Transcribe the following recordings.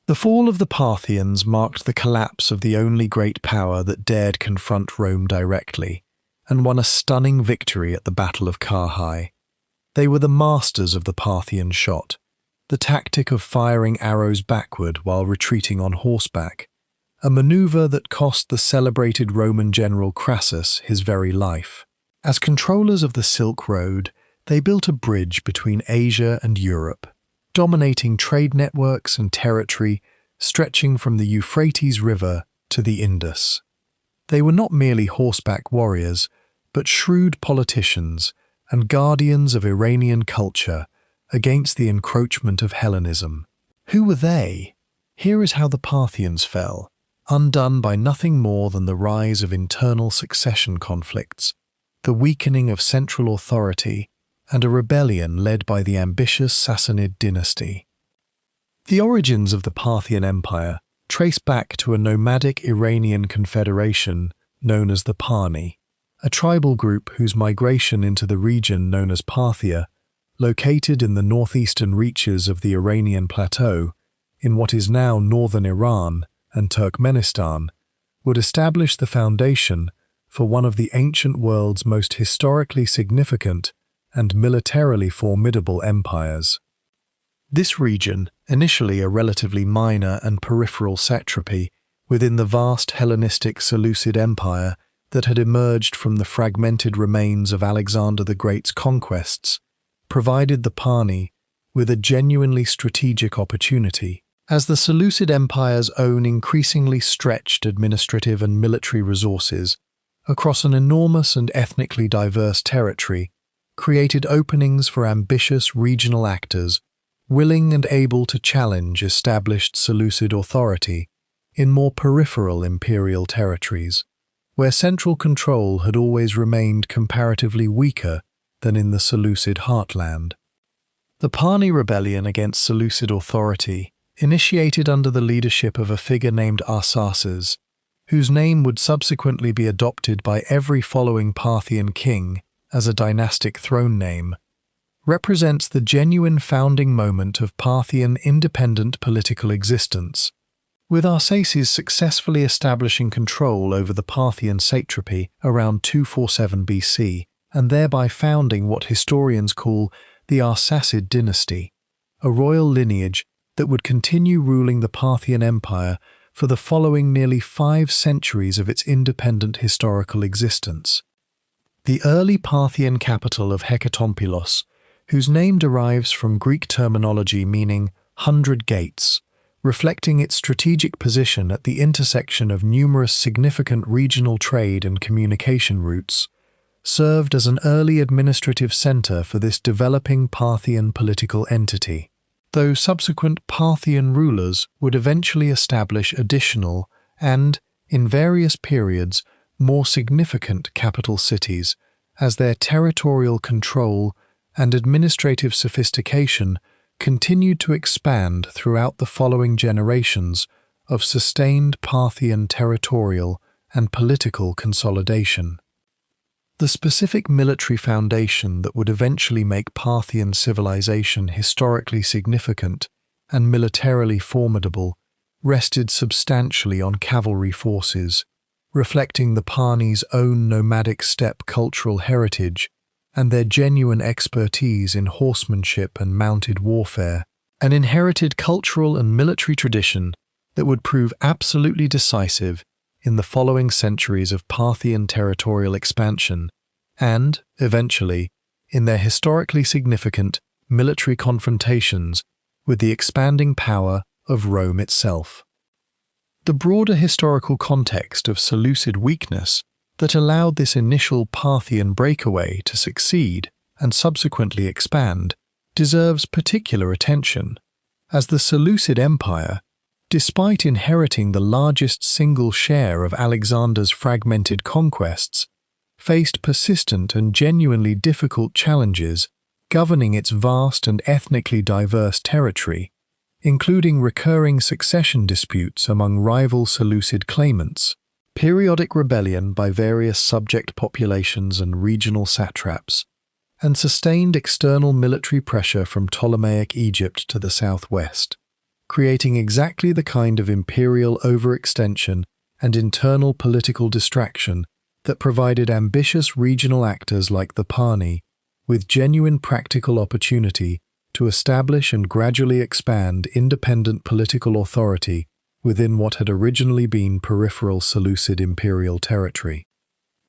The fall of the Parthians marked the collapse of the only great power that dared confront Rome directly, and won a stunning victory at the Battle of Carrhae. They were the masters of the Parthian shot, the tactic of firing arrows backward while retreating on horseback, a maneuver that cost the celebrated Roman general Crassus his very life. As controllers of the Silk Road, they built a bridge between Asia and Europe, dominating trade networks and territory stretching from the Euphrates River to the Indus. They were not merely horseback warriors, but shrewd politicians and guardians of Iranian culture against the encroachment of Hellenism. Who were they? Here is how the Parthians fell, undone by nothing more than the rise of internal succession conflicts, the weakening of central authority, and a rebellion led by the ambitious Sassanid dynasty. The origins of the Parthian Empire trace back to a nomadic Iranian confederation known as the Parni, a tribal group whose migration into the region known as Parthia, located in the northeastern reaches of the Iranian plateau, in what is now northern Iran and Turkmenistan, would establish the foundation for one of the ancient world's most historically significant and militarily formidable empires. This region, initially a relatively minor and peripheral satrapy within the vast Hellenistic Seleucid Empire that had emerged from the fragmented remains of Alexander the Great's conquests, provided the Parni with a genuinely strategic opportunity. As the Seleucid Empire's own increasingly stretched administrative and military resources across an enormous and ethnically diverse territory created openings for ambitious regional actors willing and able to challenge established Seleucid authority in more peripheral imperial territories, where central control had always remained comparatively weaker than in the Seleucid heartland. The Parni rebellion against Seleucid authority, initiated under the leadership of a figure named Arsaces, whose name would subsequently be adopted by every following Parthian king as a dynastic throne name, represents the genuine founding moment of Parthian independent political existence, with Arsaces successfully establishing control over the Parthian satrapy around 247 BC, and thereby founding what historians call the Arsacid dynasty, a royal lineage that would continue ruling the Parthian Empire for the following nearly 5 centuries of its independent historical existence. The early Parthian capital of Hekatompilos, whose name derives from Greek terminology meaning 100 gates, reflecting its strategic position at the intersection of numerous significant regional trade and communication routes, served as an early administrative center for this developing Parthian political entity, though subsequent Parthian rulers would eventually establish additional and, in various periods, more significant capital cities as their territorial control and administrative sophistication continued to expand throughout the following generations of sustained Parthian territorial and political consolidation. The specific military foundation that would eventually make Parthian civilization historically significant and militarily formidable rested substantially on cavalry forces, reflecting the Parni's own nomadic steppe cultural heritage and their genuine expertise in horsemanship and mounted warfare, an inherited cultural and military tradition that would prove absolutely decisive in the following centuries of Parthian territorial expansion and, eventually, in their historically significant military confrontations with the expanding power of Rome itself. The broader historical context of Seleucid weakness that allowed this initial Parthian breakaway to succeed and subsequently expand deserves particular attention, as the Seleucid Empire, despite inheriting the largest single share of Alexander's fragmented conquests, faced persistent and genuinely difficult challenges governing its vast and ethnically diverse territory, including recurring succession disputes among rival Seleucid claimants, periodic rebellion by various subject populations and regional satraps, and sustained external military pressure from Ptolemaic Egypt to the southwest. creating exactly the kind of imperial overextension and internal political distraction that provided ambitious regional actors like the Parni with genuine practical opportunity to establish and gradually expand independent political authority within what had originally been peripheral Seleucid imperial territory.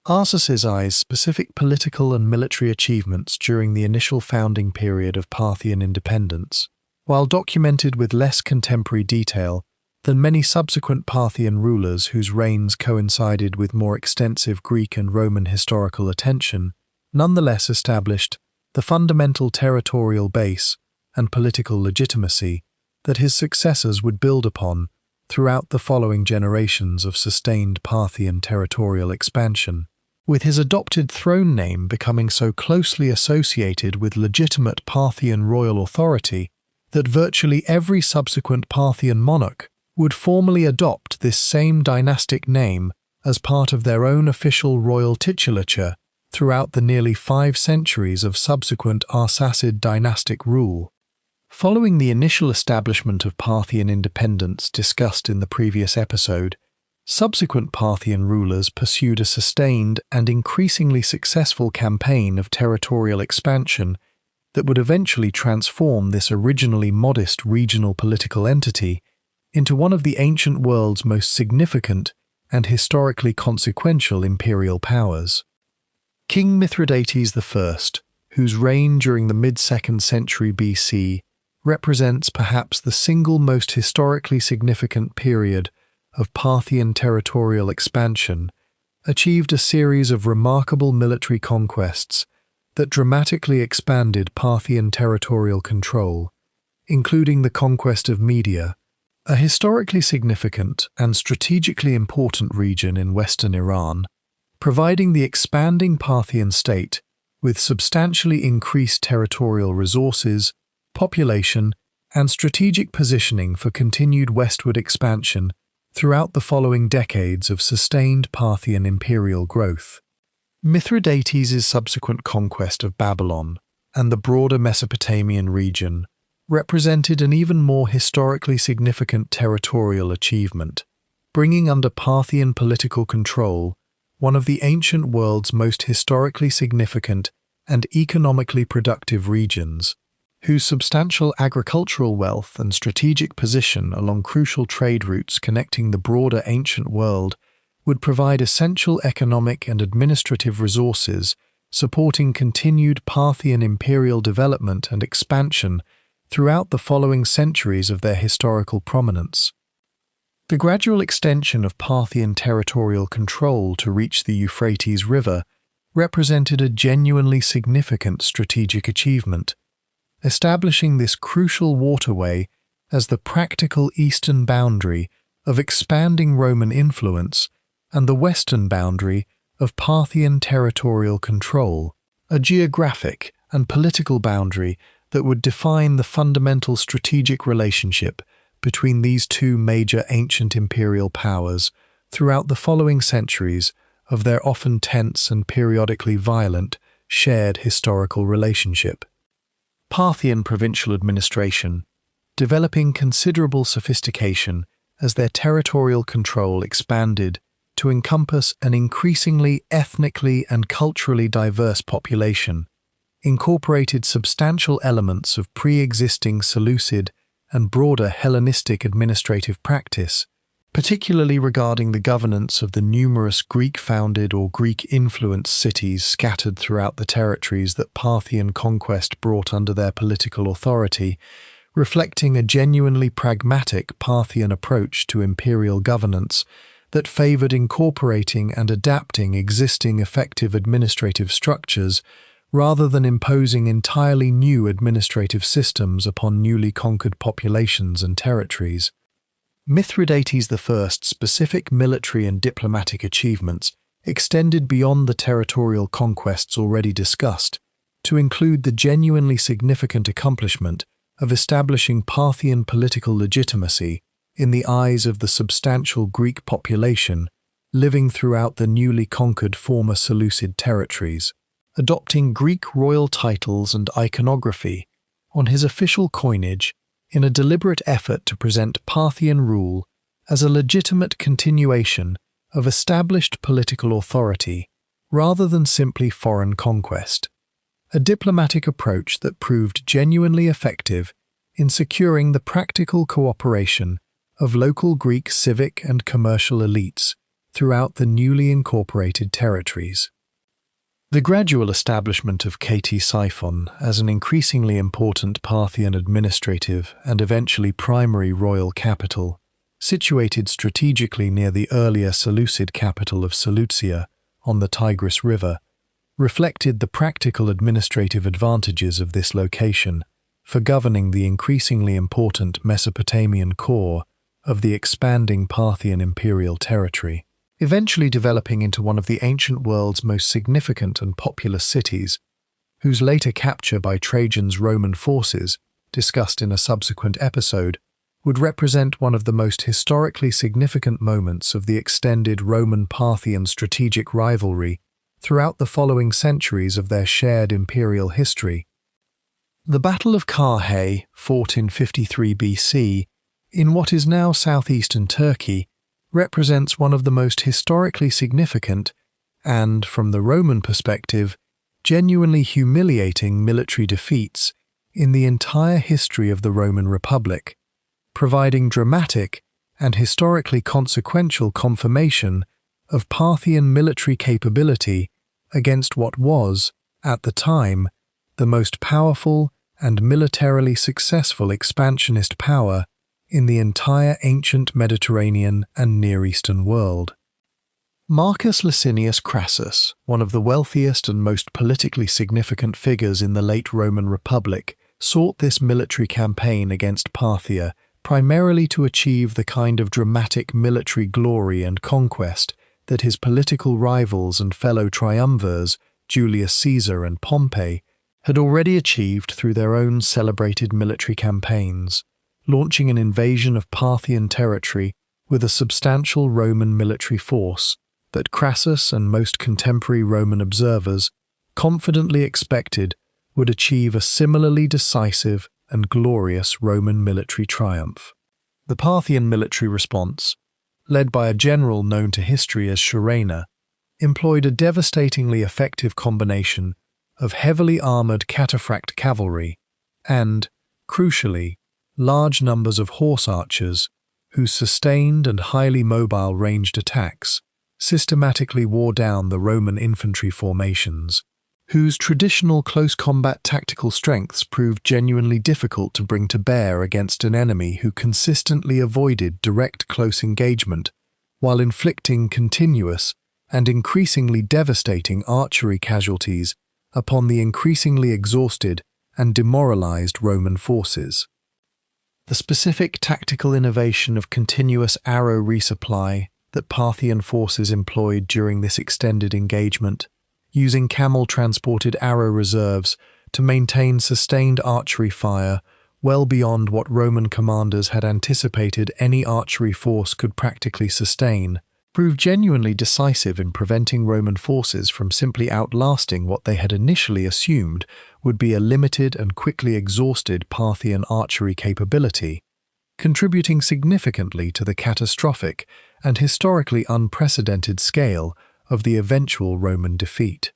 Arsaces' specific political and military achievements during the initial founding period of Parthian independence, while documented with less contemporary detail than many subsequent Parthian rulers whose reigns coincided with more extensive Greek and Roman historical attention, nonetheless established the fundamental territorial base and political legitimacy that his successors would build upon throughout the following generations of sustained Parthian territorial expansion, with his adopted throne name becoming so closely associated with legitimate Parthian royal authority that virtually every subsequent Parthian monarch would formally adopt this same dynastic name as part of their own official royal titulature throughout the nearly 5 centuries of subsequent Arsacid dynastic rule. Following the initial establishment of Parthian independence discussed in the previous episode, subsequent Parthian rulers pursued a sustained and increasingly successful campaign of territorial expansion that would eventually transform this originally modest regional political entity into one of the ancient world's most significant and historically consequential imperial powers. King Mithridates I, whose reign during the mid-2nd century BC represents perhaps the single most historically significant period of Parthian territorial expansion, achieved a series of remarkable military conquests that dramatically expanded Parthian territorial control, including the conquest of Media, a historically significant and strategically important region in western Iran, providing the expanding Parthian state with substantially increased territorial resources, population, and strategic positioning for continued westward expansion throughout the following decades of sustained Parthian imperial growth. Mithridates' subsequent conquest of Babylon and the broader Mesopotamian region represented an even more historically significant territorial achievement, bringing under Parthian political control one of the ancient world's most historically significant and economically productive regions, whose substantial agricultural wealth and strategic position along crucial trade routes connecting the broader ancient world would provide essential economic and administrative resources supporting continued Parthian imperial development and expansion throughout the following centuries of their historical prominence. The gradual extension of Parthian territorial control to reach the Euphrates River represented a genuinely significant strategic achievement, establishing this crucial waterway as the practical eastern boundary of expanding Roman influence and the western boundary of Parthian territorial control, a geographic and political boundary that would define the fundamental strategic relationship between these two major ancient imperial powers throughout the following centuries of their often tense and periodically violent shared historical relationship. Parthian provincial administration, developing considerable sophistication as their territorial control expanded to encompass an increasingly ethnically and culturally diverse population, incorporated substantial elements of pre-existing Seleucid and broader Hellenistic administrative practice, particularly regarding the governance of the numerous Greek-founded or Greek-influenced cities scattered throughout the territories that Parthian conquest brought under their political authority, reflecting a genuinely pragmatic Parthian approach to imperial governance that favored incorporating and adapting existing effective administrative structures rather than imposing entirely new administrative systems upon newly conquered populations and territories. Mithridates I's specific military and diplomatic achievements extended beyond the territorial conquests already discussed, to include the genuinely significant accomplishment of establishing Parthian political legitimacy in the eyes of the substantial Greek population living throughout the newly conquered former Seleucid territories, adopting Greek royal titles and iconography on his official coinage in a deliberate effort to present Parthian rule as a legitimate continuation of established political authority rather than simply foreign conquest, a diplomatic approach that proved genuinely effective in securing the practical cooperation of local Greek civic and commercial elites throughout the newly incorporated territories. The gradual establishment of Ktesiphon as an increasingly important Parthian administrative and eventually primary royal capital, situated strategically near the earlier Seleucid capital of Seleucia on the Tigris River, reflected the practical administrative advantages of this location for governing the increasingly important Mesopotamian core of the expanding Parthian imperial territory, eventually developing into one of the ancient world's most significant and populous cities, whose later capture by Trajan's Roman forces, discussed in a subsequent episode, would represent one of the most historically significant moments of the extended Roman-Parthian strategic rivalry throughout the following centuries of their shared imperial history. The Battle of Carrhae, fought in 53 BC, in what is now southeastern Turkey, represents one of the most historically significant and, from the Roman perspective, genuinely humiliating military defeats in the entire history of the Roman Republic, providing dramatic and historically consequential confirmation of Parthian military capability against what was, at the time, the most powerful and militarily successful expansionist power in the entire ancient Mediterranean and Near Eastern world. Marcus Licinius Crassus, one of the wealthiest and most politically significant figures in the late Roman Republic, sought this military campaign against Parthia primarily to achieve the kind of dramatic military glory and conquest that his political rivals and fellow triumvirs, Julius Caesar and Pompey, had already achieved through their own celebrated military campaigns, launching an invasion of Parthian territory with a substantial Roman military force that Crassus and most contemporary Roman observers confidently expected would achieve a similarly decisive and glorious Roman military triumph. The Parthian military response, led by a general known to history as Sharena, employed a devastatingly effective combination of heavily armoured cataphract cavalry and, crucially, large numbers of horse archers whose sustained and highly mobile ranged attacks systematically wore down the Roman infantry formations, whose traditional close combat tactical strengths proved genuinely difficult to bring to bear against an enemy who consistently avoided direct close engagement while inflicting continuous and increasingly devastating archery casualties upon the increasingly exhausted and demoralized Roman forces. The specific tactical innovation of continuous arrow resupply that Parthian forces employed during this extended engagement, using camel-transported arrow reserves to maintain sustained archery fire well beyond what Roman commanders had anticipated any archery force could practically sustain, proved genuinely decisive in preventing Roman forces from simply outlasting what they had initially assumed would be a limited and quickly exhausted Parthian archery capability, contributing significantly to the catastrophic and historically unprecedented scale of the eventual Roman defeat.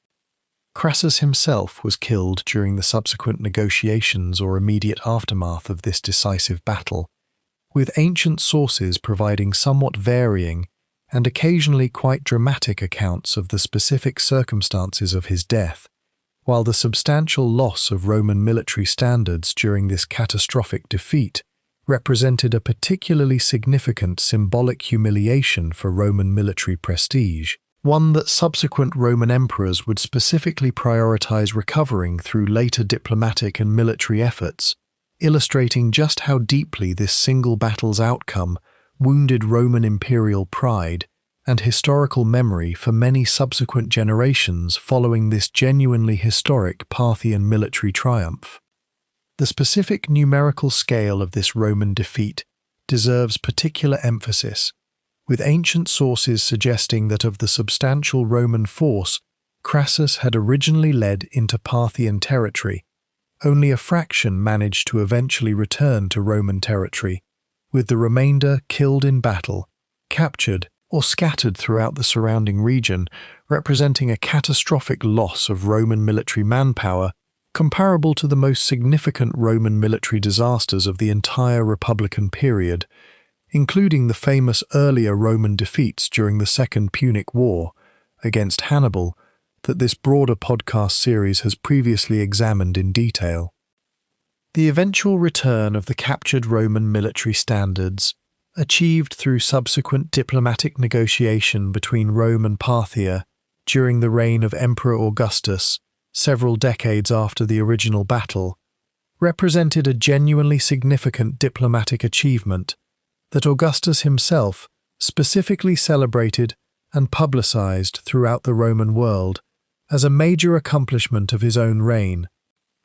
Crassus himself was killed during the subsequent negotiations or immediate aftermath of this decisive battle, with ancient sources providing somewhat varying and occasionally quite dramatic accounts of the specific circumstances of his death, while the substantial loss of Roman military standards during this catastrophic defeat represented a particularly significant symbolic humiliation for Roman military prestige, one that subsequent Roman emperors would specifically prioritize recovering through later diplomatic and military efforts, illustrating just how deeply this single battle's outcome wounded Roman imperial pride and historical memory for many subsequent generations following this genuinely historic Parthian military triumph. The specific numerical scale of this Roman defeat deserves particular emphasis, with ancient sources suggesting that of the substantial Roman force Crassus had originally led into Parthian territory, only a fraction managed to eventually return to Roman territory, with the remainder killed in battle, captured, or scattered throughout the surrounding region, representing a catastrophic loss of Roman military manpower comparable to the most significant Roman military disasters of the entire Republican period, including the famous earlier Roman defeats during the Second Punic War against Hannibal that this broader podcast series has previously examined in detail. The eventual return of the captured Roman military standards, achieved through subsequent diplomatic negotiation between Rome and Parthia during the reign of Emperor Augustus, several decades after the original battle, represented a genuinely significant diplomatic achievement that Augustus himself specifically celebrated and publicized throughout the Roman world as a major accomplishment of his own reign,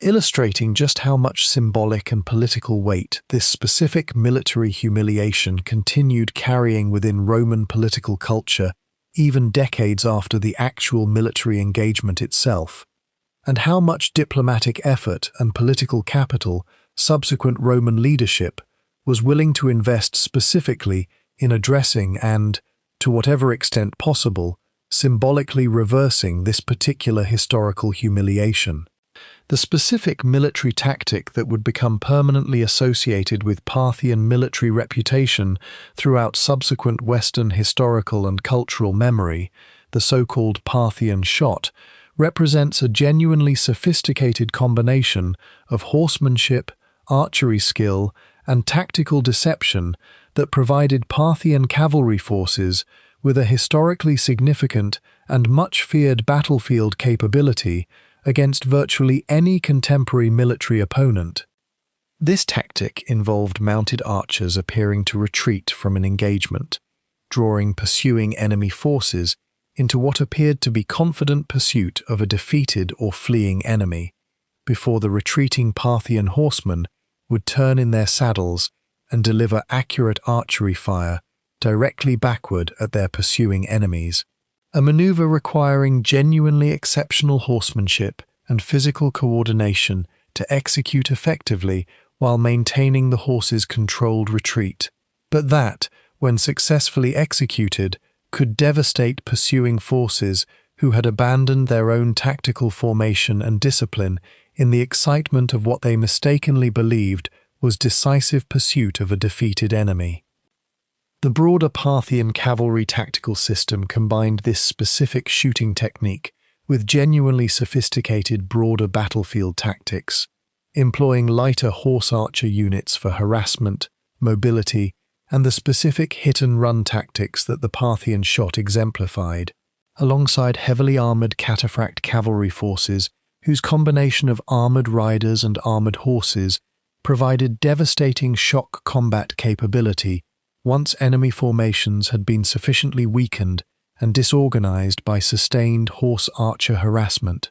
illustrating just how much symbolic and political weight this specific military humiliation continued carrying within Roman political culture even decades after the actual military engagement itself, and how much diplomatic effort and political capital subsequent Roman leadership was willing to invest specifically in addressing and, to whatever extent possible, symbolically reversing this particular historical humiliation. The specific military tactic that would become permanently associated with Parthian military reputation throughout subsequent Western historical and cultural memory, the so-called Parthian shot, represents a genuinely sophisticated combination of horsemanship, archery skill, and tactical deception that provided Parthian cavalry forces with a historically significant and much-feared battlefield capability against virtually any contemporary military opponent. This tactic involved mounted archers appearing to retreat from an engagement, drawing pursuing enemy forces into what appeared to be confident pursuit of a defeated or fleeing enemy, before the retreating Parthian horsemen would turn in their saddles and deliver accurate archery fire directly backward at their pursuing enemies, a maneuver requiring genuinely exceptional horsemanship and physical coordination to execute effectively while maintaining the horse's controlled retreat, but that, when successfully executed, could devastate pursuing forces who had abandoned their own tactical formation and discipline in the excitement of what they mistakenly believed was decisive pursuit of a defeated enemy. The broader Parthian cavalry tactical system combined this specific shooting technique with genuinely sophisticated broader battlefield tactics, employing lighter horse archer units for harassment, mobility, and the specific hit-and-run tactics that the Parthian shot exemplified, alongside heavily armoured cataphract cavalry forces whose combination of armoured riders and armoured horses provided devastating shock combat capability once enemy formations had been sufficiently weakened and disorganized by sustained horse-archer harassment,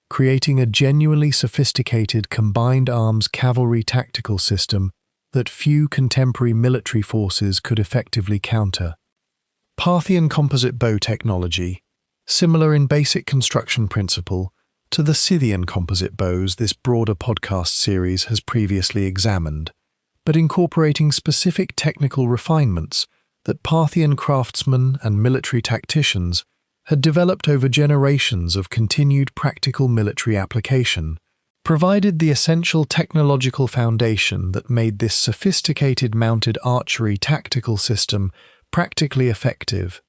creating a genuinely sophisticated combined arms cavalry tactical system that few contemporary military forces could effectively counter. Parthian composite bow technology, similar in basic construction principle to the Scythian composite bows this broader podcast series has previously examined, but incorporating specific technical refinements that Parthian craftsmen and military tacticians had developed over generations of continued practical military application, provided the essential technological foundation that made this sophisticated mounted archery tactical system practically effective,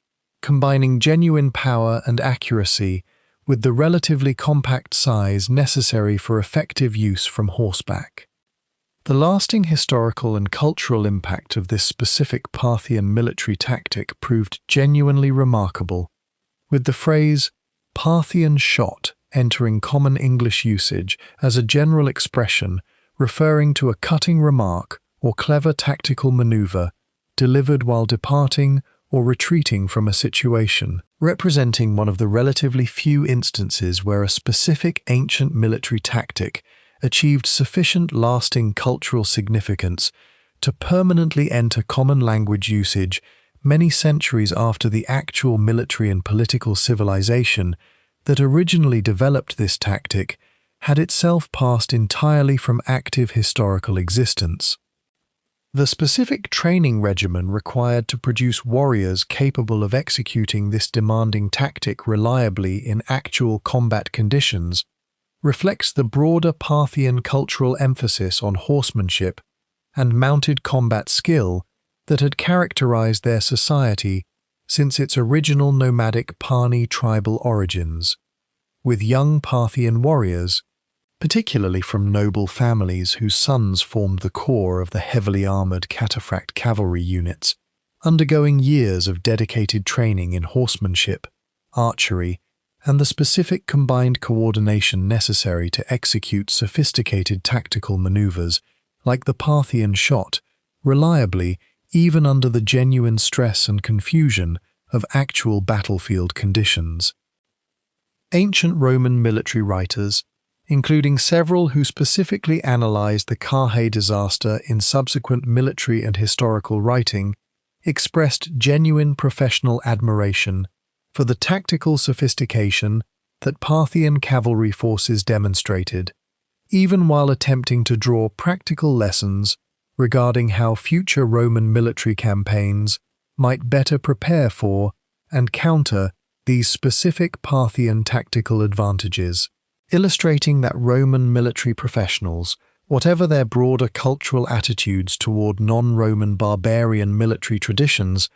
combining genuine power and accuracy with the relatively compact size necessary for effective use from horseback. The lasting historical and cultural impact of this specific Parthian military tactic proved genuinely remarkable, with the phrase Parthian shot entering common English usage as a general expression referring to a cutting remark or clever tactical maneuver delivered while departing or retreating from a situation, representing one of the relatively few instances where a specific ancient military tactic achieved sufficient lasting cultural significance to permanently enter common language usage many centuries after the actual military and political civilization that originally developed this tactic had itself passed entirely from active historical existence. The specific training regimen required to produce warriors capable of executing this demanding tactic reliably in actual combat conditions reflects the broader Parthian cultural emphasis on horsemanship and mounted combat skill that had characterized their society since its original nomadic Pani tribal origins, with young Parthian warriors, particularly from noble families whose sons formed the core of the heavily armored cataphract cavalry units, undergoing years of dedicated training in horsemanship, archery, and the specific combined coordination necessary to execute sophisticated tactical maneuvers like the Parthian shot, reliably even under the genuine stress and confusion of actual battlefield conditions. Ancient Roman military writers, including several who specifically analyzed the Carrhae disaster in subsequent military and historical writing, expressed genuine professional admiration for the tactical sophistication that Parthian cavalry forces demonstrated, even while attempting to draw practical lessons regarding how future Roman military campaigns might better prepare for and counter these specific Parthian tactical advantages, illustrating that Roman military professionals, whatever their broader cultural attitudes toward non-Roman barbarian military traditions,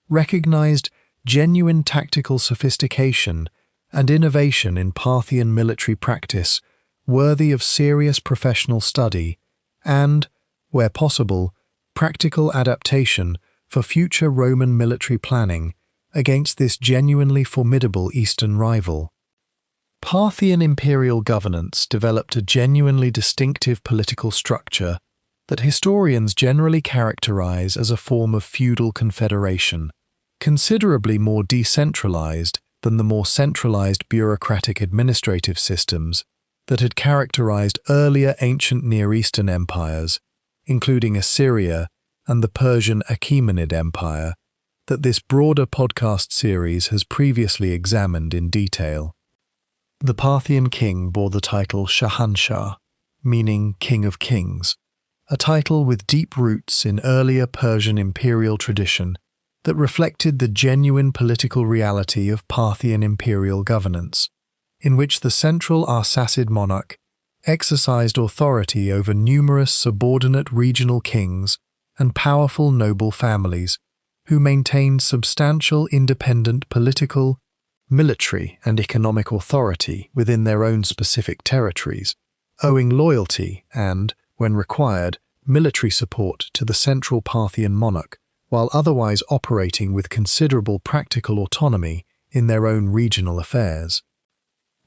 recognized genuine tactical sophistication and innovation in Parthian military practice worthy of serious professional study and, where possible, practical adaptation for future Roman military planning against this genuinely formidable Eastern rival. Parthian imperial governance developed a genuinely distinctive political structure that historians generally characterize as a form of feudal confederation, considerably more decentralized than the more centralized bureaucratic administrative systems that had characterized earlier ancient Near Eastern empires, including Assyria and the Persian Achaemenid Empire, that this broader podcast series has previously examined in detail. The Parthian king bore the title Shahanshah, meaning King of Kings, a title with deep roots in earlier Persian imperial tradition that reflected the genuine political reality of Parthian imperial governance, in which the central Arsacid monarch exercised authority over numerous subordinate regional kings and powerful noble families who maintained substantial independent political, military, and economic authority within their own specific territories, owing loyalty and, when required, military support to the central Parthian monarch, while otherwise operating with considerable practical autonomy in their own regional affairs.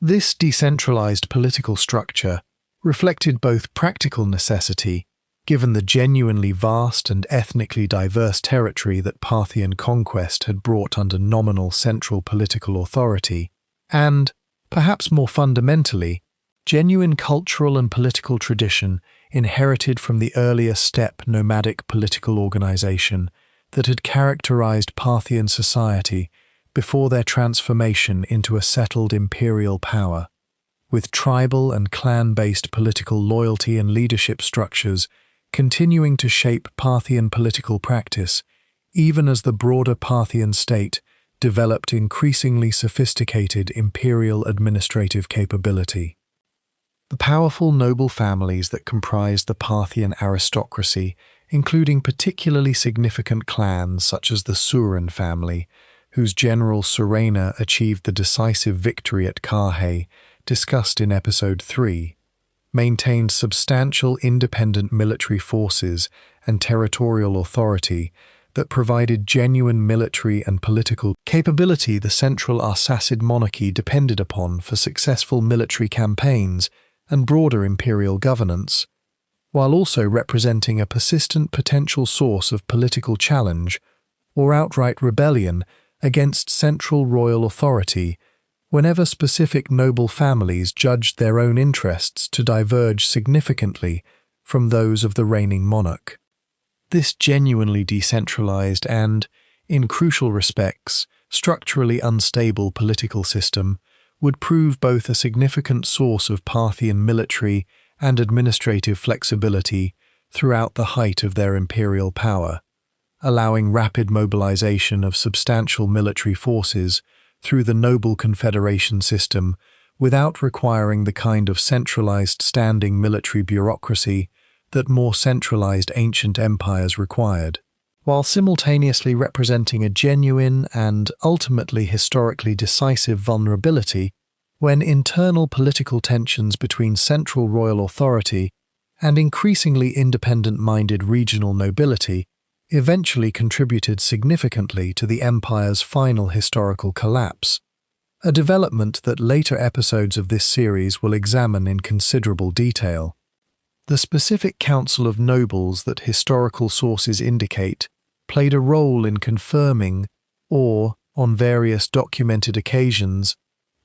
This decentralized political structure reflected both practical necessity, given the genuinely vast and ethnically diverse territory that Parthian conquest had brought under nominal central political authority, and, perhaps more fundamentally, genuine cultural and political tradition inherited from the earlier steppe nomadic political organization that had characterized Parthian society before their transformation into a settled imperial power, with tribal and clan-based political loyalty and leadership structures continuing to shape Parthian political practice, even as the broader Parthian state developed increasingly sophisticated imperial administrative capability. The powerful noble families that comprised the Parthian aristocracy, including particularly significant clans such as the Suren family, whose general Surena achieved the decisive victory at Carrhae, discussed in Episode 3, maintained substantial independent military forces and territorial authority that provided genuine military and political capability the central Arsacid monarchy depended upon for successful military campaigns and broader imperial governance, while also representing a persistent potential source of political challenge or outright rebellion against central royal authority whenever specific noble families judged their own interests to diverge significantly from those of the reigning monarch. This genuinely decentralized and, in crucial respects, structurally unstable political system would prove both a significant source of Parthian military and administrative flexibility throughout the height of their imperial power, allowing rapid mobilization of substantial military forces through the noble confederation system without requiring the kind of centralized standing military bureaucracy that more centralized ancient empires required, while simultaneously representing a genuine and ultimately historically decisive vulnerability when internal political tensions between central royal authority and increasingly independent-minded regional nobility eventually contributed significantly to the empire's final historical collapse, a development that later episodes of this series will examine in considerable detail. The specific council of nobles that historical sources indicate played a role in confirming or, on various documented occasions,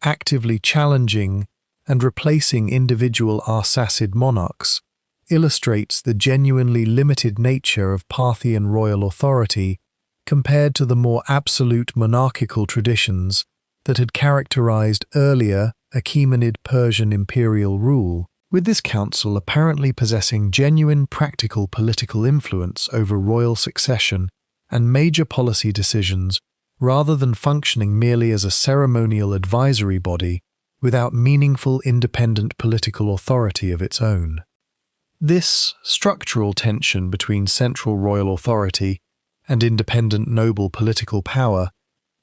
actively challenging and replacing individual Arsacid monarchs, illustrates the genuinely limited nature of Parthian royal authority compared to the more absolute monarchical traditions that had characterized earlier Achaemenid Persian imperial rule, with this council apparently possessing genuine practical political influence over royal succession and major policy decisions rather than functioning merely as a ceremonial advisory body without meaningful independent political authority of its own. This structural tension between central royal authority and independent noble political power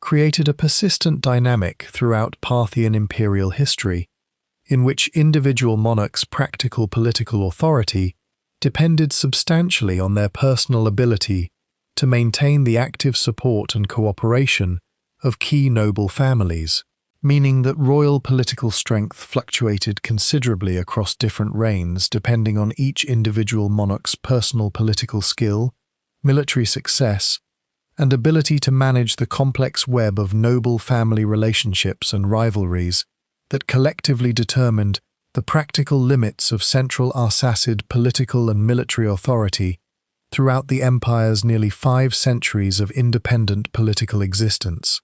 created a persistent dynamic throughout Parthian imperial history, in which individual monarchs' practical political authority depended substantially on their personal ability to maintain the active support and cooperation of key noble families, meaning that royal political strength fluctuated considerably across different reigns depending on each individual monarch's personal political skill, military success, and ability to manage the complex web of noble family relationships and rivalries that collectively determined the practical limits of central Arsacid political and military authority throughout the empire's nearly 5 centuries of independent political existence.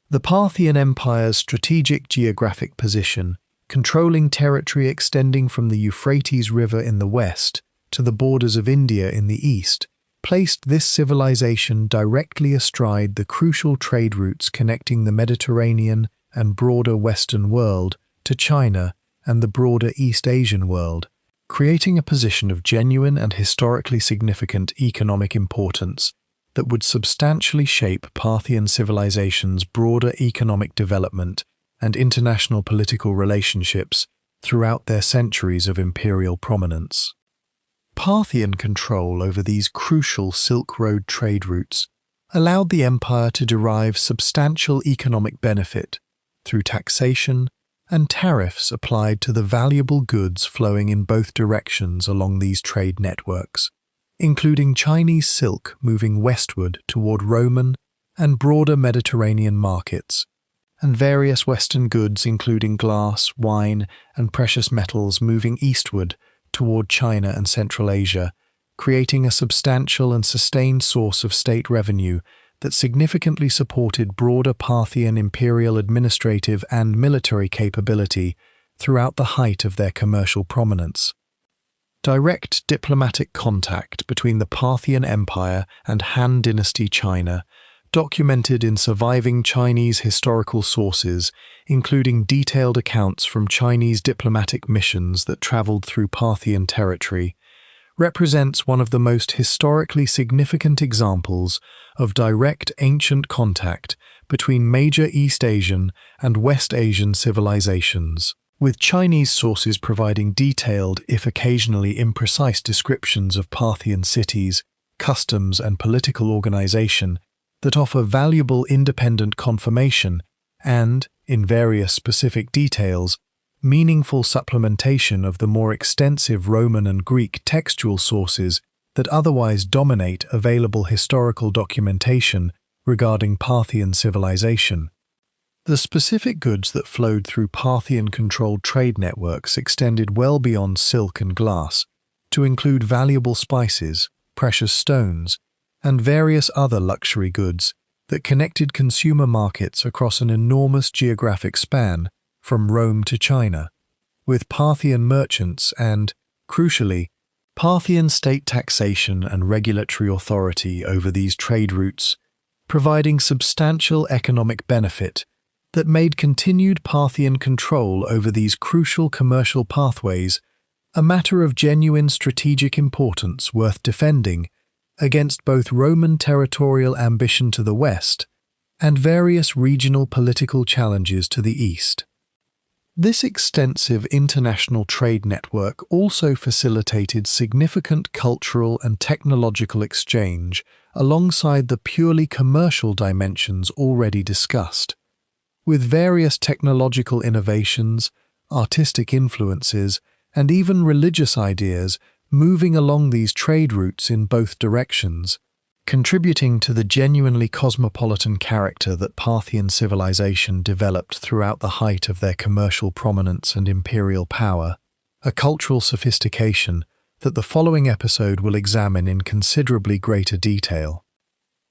The Parthian Empire's strategic geographic position, controlling territory extending from the Euphrates River in the west to the borders of India in the east, placed this civilization directly astride the crucial trade routes connecting the Mediterranean and broader Western world to China and the broader East Asian world, creating a position of genuine and historically significant economic importance that would substantially shape Parthian civilization's broader economic development and international political relationships throughout their centuries of imperial prominence. Parthian control over these crucial Silk Road trade routes allowed the empire to derive substantial economic benefit through taxation and tariffs applied to the valuable goods flowing in both directions along these trade networks, including Chinese silk moving westward toward Roman and broader Mediterranean markets, and various Western goods including glass, wine, and precious metals moving eastward toward China and Central Asia, creating a substantial and sustained source of state revenue that significantly supported broader Parthian imperial administrative and military capability throughout the height of their commercial prominence. Direct diplomatic contact between the Parthian Empire and Han Dynasty China, documented in surviving Chinese historical sources, including detailed accounts from Chinese diplomatic missions that traveled through Parthian territory, represents one of the most historically significant examples of direct ancient contact between major East Asian and West Asian civilizations, with Chinese sources providing detailed, if occasionally imprecise, descriptions of Parthian cities, customs, and political organization that offer valuable independent confirmation and, in various specific details, meaningful supplementation of the more extensive Roman and Greek textual sources that otherwise dominate available historical documentation regarding Parthian civilization. The specific goods that flowed through Parthian-controlled trade networks extended well beyond silk and glass, to include valuable spices, precious stones, and various other luxury goods, that connected consumer markets across an enormous geographic span from Rome to China, with Parthian merchants and, crucially, Parthian state taxation and regulatory authority over these trade routes, providing substantial economic benefit that made continued Parthian control over these crucial commercial pathways a matter of genuine strategic importance worth defending against both Roman territorial ambition to the west and various regional political challenges to the east. This extensive international trade network also facilitated significant cultural and technological exchange alongside the purely commercial dimensions already discussed, with various technological innovations, artistic influences, and even religious ideas moving along these trade routes in both directions, contributing to the genuinely cosmopolitan character that Parthian civilization developed throughout the height of their commercial prominence and imperial power, a cultural sophistication that the following episode will examine in considerably greater detail.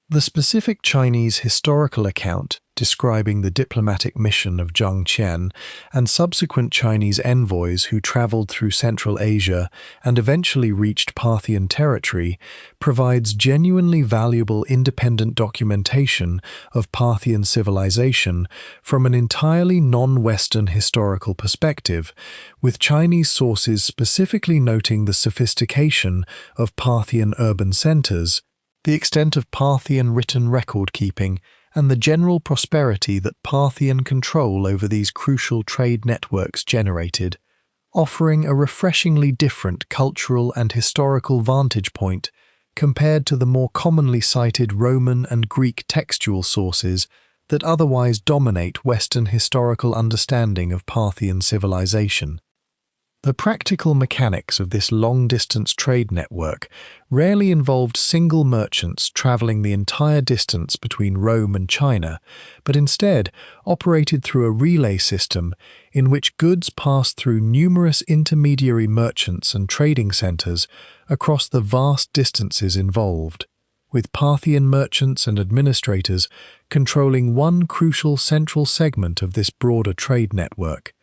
The specific Chinese historical account describing the diplomatic mission of Zhang Qian and subsequent Chinese envoys who traveled through Central Asia and eventually reached Parthian territory provides genuinely valuable independent documentation of Parthian civilization from an entirely non-Western historical perspective, with Chinese sources specifically noting the sophistication of Parthian urban centers, the extent of Parthian written record-keeping, and the general prosperity that Parthian control over these crucial trade networks generated, offering a refreshingly different cultural and historical vantage point compared to the more commonly cited Roman and Greek textual sources that otherwise dominate Western historical understanding of Parthian civilization. The practical mechanics of this long-distance trade network rarely involved single merchants traveling the entire distance between Rome and China, but instead operated through a relay system in which goods passed through numerous intermediary merchants and trading centers across the vast distances involved, with Parthian merchants and administrators controlling one crucial central segment of this broader trade network,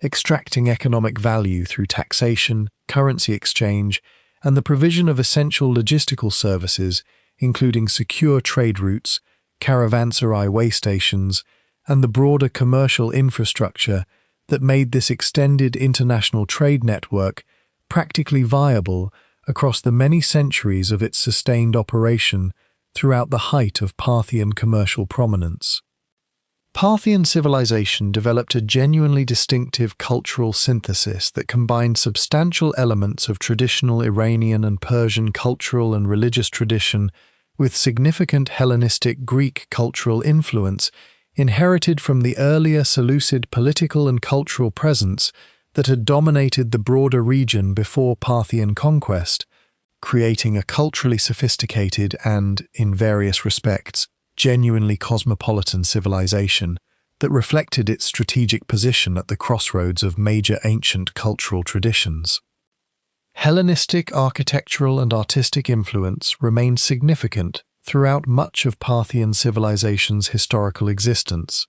extracting economic value through taxation, currency exchange, and the provision of essential logistical services, including secure trade routes, caravanserai way stations, and the broader commercial infrastructure that made this extended international trade network practically viable across the many centuries of its sustained operation throughout the height of Parthian commercial prominence. Parthian civilization developed a genuinely distinctive cultural synthesis that combined substantial elements of traditional Iranian and Persian cultural and religious tradition with significant Hellenistic Greek cultural influence inherited from the earlier Seleucid political and cultural presence that had dominated the broader region before Parthian conquest, creating a culturally sophisticated and, in various respects, genuinely cosmopolitan civilization that reflected its strategic position at the crossroads of major ancient cultural traditions. Hellenistic architectural and artistic influence remained significant throughout much of Parthian civilization's historical existence,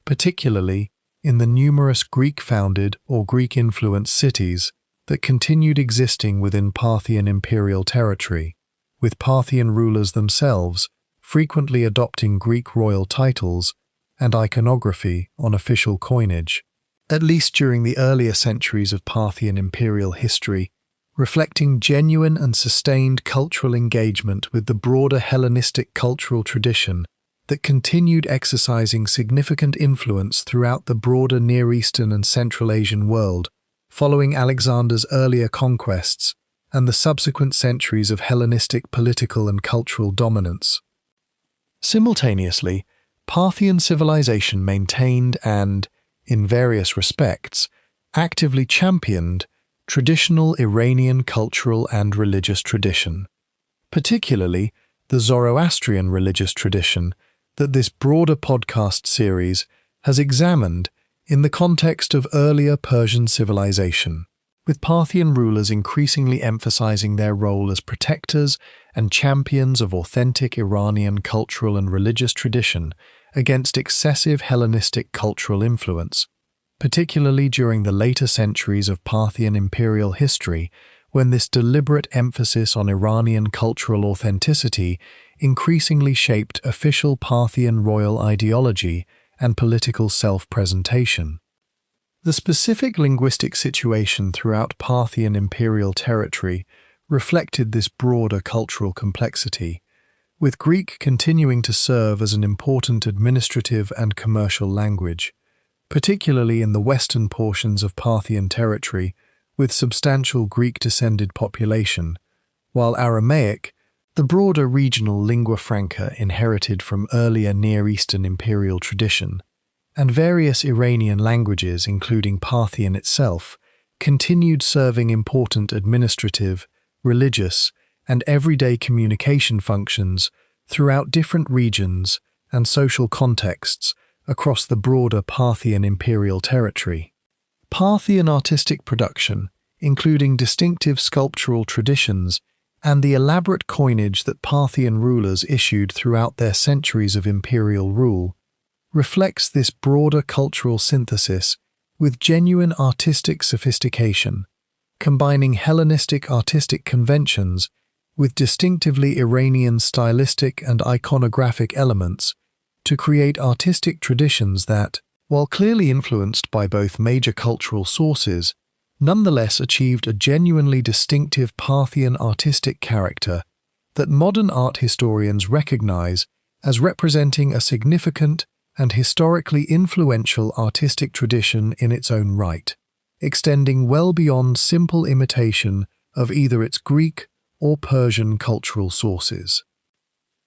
particularly in the numerous Greek-founded or Greek-influenced cities that continued existing within Parthian imperial territory, with Parthian rulers themselves frequently adopting Greek royal titles and iconography on official coinage, at least during the earlier centuries of Parthian imperial history, reflecting genuine and sustained cultural engagement with the broader Hellenistic cultural tradition that continued exercising significant influence throughout the broader Near Eastern and Central Asian world, following Alexander's earlier conquests and the subsequent centuries of Hellenistic political and cultural dominance. Simultaneously, Parthian civilization maintained and, in various respects, actively championed traditional Iranian cultural and religious tradition, particularly the Zoroastrian religious tradition that this broader podcast series has examined in the context of earlier Persian civilization. with Parthian rulers increasingly emphasizing their role as protectors and champions of authentic Iranian cultural and religious tradition against excessive Hellenistic cultural influence, particularly during the later centuries of Parthian imperial history, when this deliberate emphasis on Iranian cultural authenticity increasingly shaped official Parthian royal ideology and political self-presentation. The specific linguistic situation throughout Parthian imperial territory reflected this broader cultural complexity, with Greek continuing to serve as an important administrative and commercial language, particularly in the western portions of Parthian territory with substantial Greek-descended population, while Aramaic, the broader regional lingua franca inherited from earlier Near Eastern imperial tradition, and various Iranian languages, including Parthian itself, continued serving important administrative, religious, and everyday communication functions throughout different regions and social contexts across the broader Parthian imperial territory. Parthian artistic production, including distinctive sculptural traditions and the elaborate coinage that Parthian rulers issued throughout their centuries of imperial rule, reflects this broader cultural synthesis with genuine artistic sophistication, combining Hellenistic artistic conventions with distinctively Iranian stylistic and iconographic elements to create artistic traditions that, while clearly influenced by both major cultural sources, nonetheless achieved a genuinely distinctive Parthian artistic character that modern art historians recognize as representing a significant and historically influential artistic tradition in its own right, extending well beyond simple imitation of either its Greek or Persian cultural sources.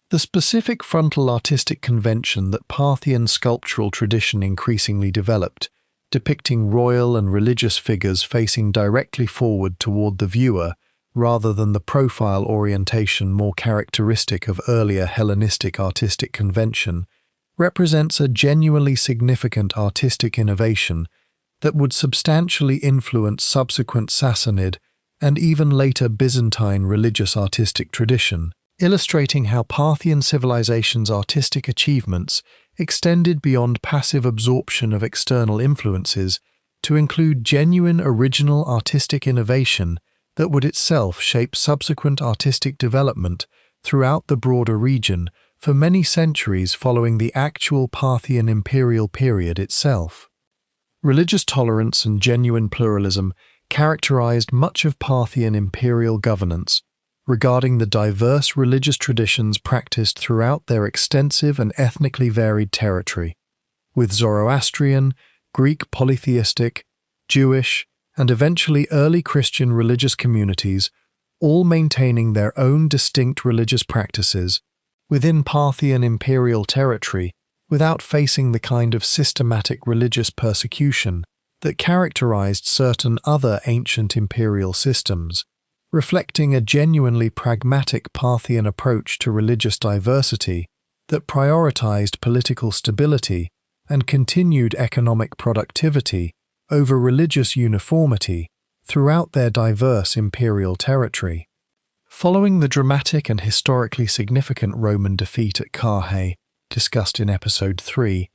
The specific frontal artistic convention that Parthian sculptural tradition increasingly developed, depicting royal and religious figures facing directly forward toward the viewer rather than the profile orientation more characteristic of earlier Hellenistic artistic convention, represents a genuinely significant artistic innovation that would substantially influence subsequent Sassanid and even later Byzantine religious artistic tradition, illustrating how Parthian civilization's artistic achievements extended beyond passive absorption of external influences to include genuine original artistic innovation that would itself shape subsequent artistic development throughout the broader region for many centuries following the actual Parthian imperial period itself. Religious tolerance and genuine pluralism characterized much of Parthian imperial governance, regarding the diverse religious traditions practiced throughout their extensive and ethnically varied territory, with Zoroastrian, Greek polytheistic, Jewish, and eventually early Christian religious communities all maintaining their own distinct religious practices within Parthian imperial territory without facing the kind of systematic religious persecution that characterized certain other ancient imperial systems, reflecting a genuinely pragmatic Parthian approach to religious diversity that prioritized political stability and continued economic productivity over religious uniformity throughout their diverse imperial territory. Following the dramatic and historically significant Roman defeat at Carrhae, discussed in Episode 3,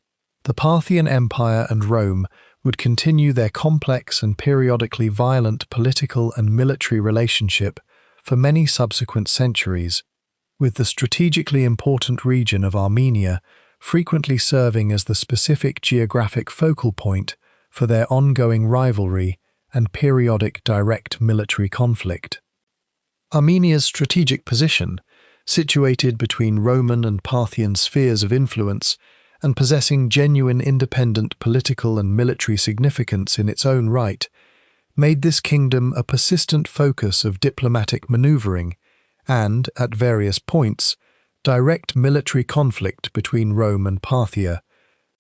the Parthian Empire and Rome would continue their complex and periodically violent political and military relationship for many subsequent centuries, with the strategically important region of Armenia frequently serving as the specific geographic focal point for their ongoing rivalry and periodic direct military conflict. Armenia's strategic position, situated between Roman and Parthian spheres of influence and possessing genuine independent political and military significance in its own right, made this kingdom a persistent focus of diplomatic maneuvering and, at various points, direct military conflict between Rome and Parthia,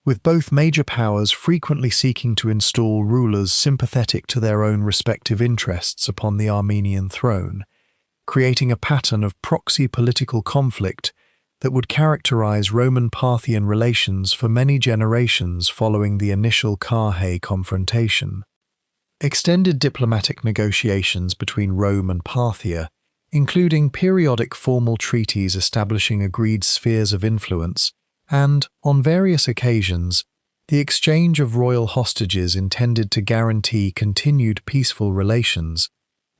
with both major powers frequently seeking to install rulers sympathetic to their own respective interests upon the Armenian throne, creating a pattern of proxy political conflict that would characterize Roman-Parthian relations for many generations following the initial Carrhae confrontation. Extended diplomatic negotiations between Rome and Parthia, including periodic formal treaties establishing agreed spheres of influence, and, on various occasions, the exchange of royal hostages intended to guarantee continued peaceful relations,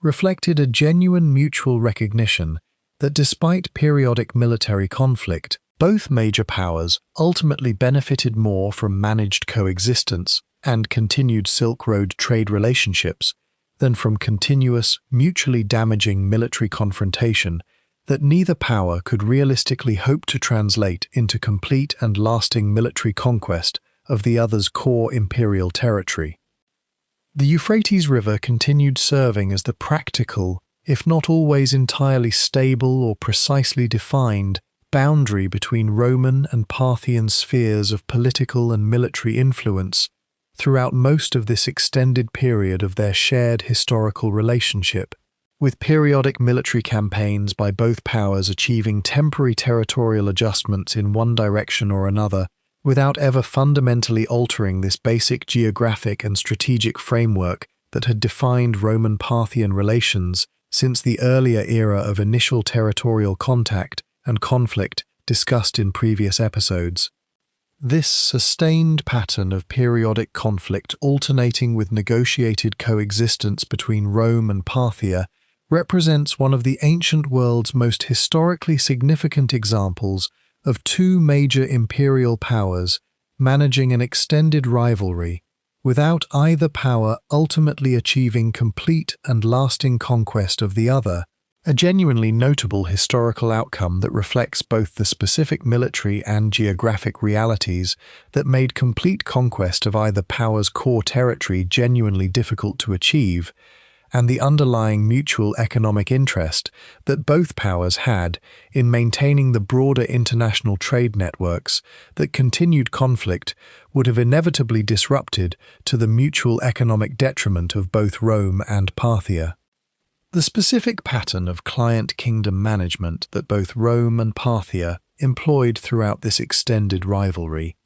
reflected a genuine mutual recognition that despite periodic military conflict, both major powers ultimately benefited more from managed coexistence and continued Silk Road trade relationships than from continuous, mutually damaging military confrontation that neither power could realistically hope to translate into complete and lasting military conquest of the other's core imperial territory. The Euphrates River continued serving as the practical, if not always entirely stable or precisely defined, boundary between Roman and Parthian spheres of political and military influence throughout most of this extended period of their shared historical relationship, with periodic military campaigns by both powers achieving temporary territorial adjustments in one direction or another, without ever fundamentally altering this basic geographic and strategic framework that had defined Roman-Parthian relations since the earlier era of initial territorial contact and conflict discussed in previous episodes. This sustained pattern of periodic conflict alternating with negotiated coexistence between Rome and Parthia represents one of the ancient world's most historically significant examples of two major imperial powers managing an extended rivalry without either power ultimately achieving complete and lasting conquest of the other, a genuinely notable historical outcome that reflects both the specific military and geographic realities that made complete conquest of either power's core territory genuinely difficult to achieve, and the underlying mutual economic interest that both powers had in maintaining the broader international trade networks that continued conflict would have inevitably disrupted to the mutual economic detriment of both Rome and Parthia. The specific pattern of client kingdom management that both Rome and Parthia employed throughout this extended rivalry,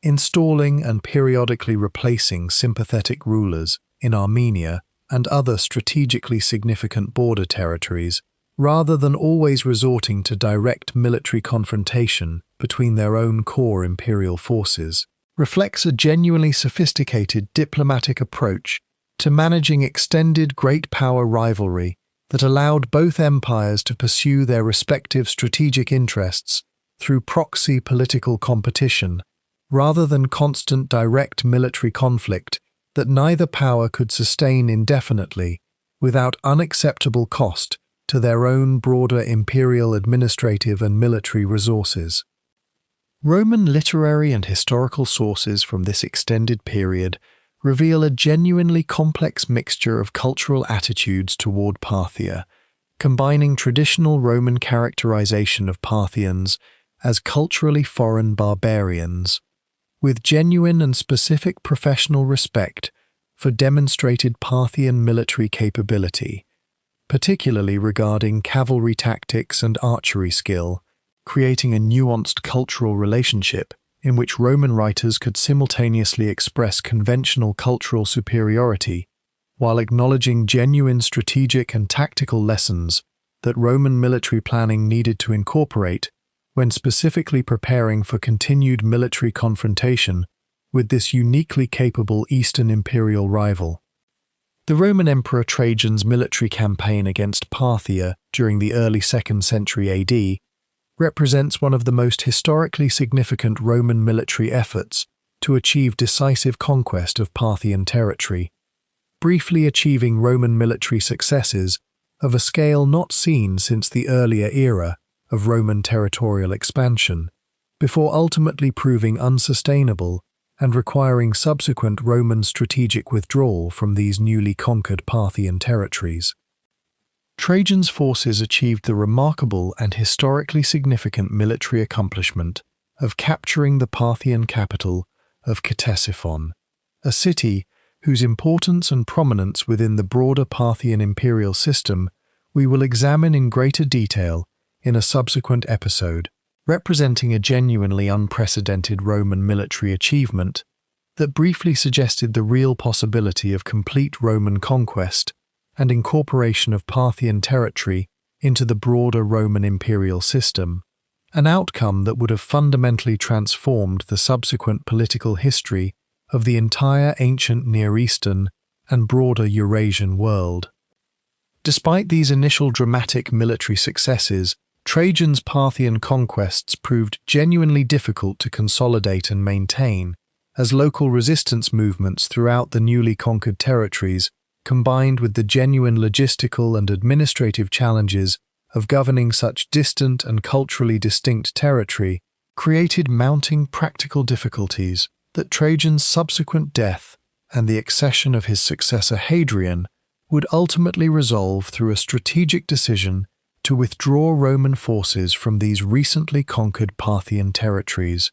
installing and periodically replacing sympathetic rulers in Armenia and other strategically significant border territories, rather than always resorting to direct military confrontation between their own core imperial forces, reflects a genuinely sophisticated diplomatic approach to managing extended great power rivalry that allowed both empires to pursue their respective strategic interests through proxy political competition, rather than constant direct military conflict that neither power could sustain indefinitely without unacceptable cost to their own broader imperial administrative and military resources. Roman literary and historical sources from this extended period reveal a genuinely complex mixture of cultural attitudes toward Parthia, combining traditional Roman characterization of Parthians as culturally foreign barbarians, with genuine and specific professional respect for demonstrated Parthian military capability, particularly regarding cavalry tactics and archery skill, creating a nuanced cultural relationship in which Roman writers could simultaneously express conventional cultural superiority while acknowledging genuine strategic and tactical lessons that Roman military planning needed to incorporate when specifically preparing for continued military confrontation with this uniquely capable Eastern imperial rival. The Roman Emperor Trajan's military campaign against Parthia during the early 2nd century AD represents one of the most historically significant Roman military efforts to achieve decisive conquest of Parthian territory, briefly achieving Roman military successes of a scale not seen since the earlier era of Roman territorial expansion, before ultimately proving unsustainable and requiring subsequent Roman strategic withdrawal from these newly conquered Parthian territories. Trajan's forces achieved the remarkable and historically significant military accomplishment of capturing the Parthian capital of Ctesiphon, a city whose importance and prominence within the broader Parthian imperial system we will examine in greater detail in a subsequent episode. Representing a genuinely unprecedented Roman military achievement, that briefly suggested the real possibility of complete Roman conquest and incorporation of Parthian territory into the broader Roman imperial system, an outcome that would have fundamentally transformed the subsequent political history of the entire ancient Near Eastern and broader Eurasian world. Despite these initial dramatic military successes, Trajan's Parthian conquests proved genuinely difficult to consolidate and maintain, as local resistance movements throughout the newly conquered territories, combined with the genuine logistical and administrative challenges of governing such distant and culturally distinct territory, created mounting practical difficulties that Trajan's subsequent death and the accession of his successor Hadrian would ultimately resolve through a strategic decision to withdraw Roman forces from these recently conquered Parthian territories,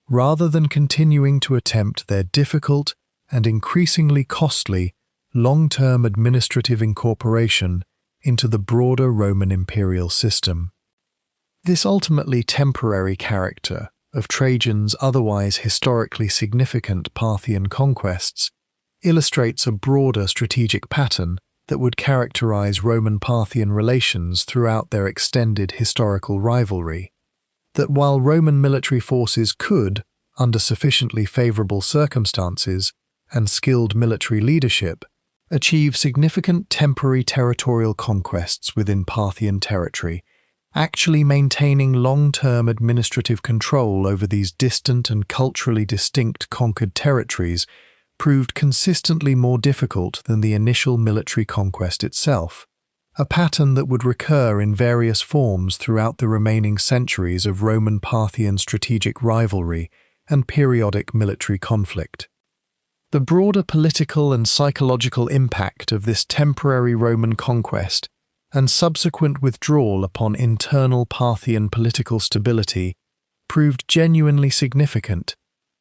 rather than continuing to attempt their difficult and increasingly costly long-term administrative incorporation into the broader Roman imperial system. This ultimately temporary character of Trajan's otherwise historically significant Parthian conquests illustrates a broader strategic pattern that would characterize Roman-Parthian relations throughout their extended historical rivalry. That while Roman military forces could, under sufficiently favorable circumstances and skilled military leadership, achieve significant temporary territorial conquests within Parthian territory, actually maintaining long-term administrative control over these distant and culturally distinct conquered territories proved consistently more difficult than the initial military conquest itself, a pattern that would recur in various forms throughout the remaining centuries of Roman-Parthian strategic rivalry and periodic military conflict. The broader political and psychological impact of this temporary Roman conquest and subsequent withdrawal upon internal Parthian political stability proved genuinely significant,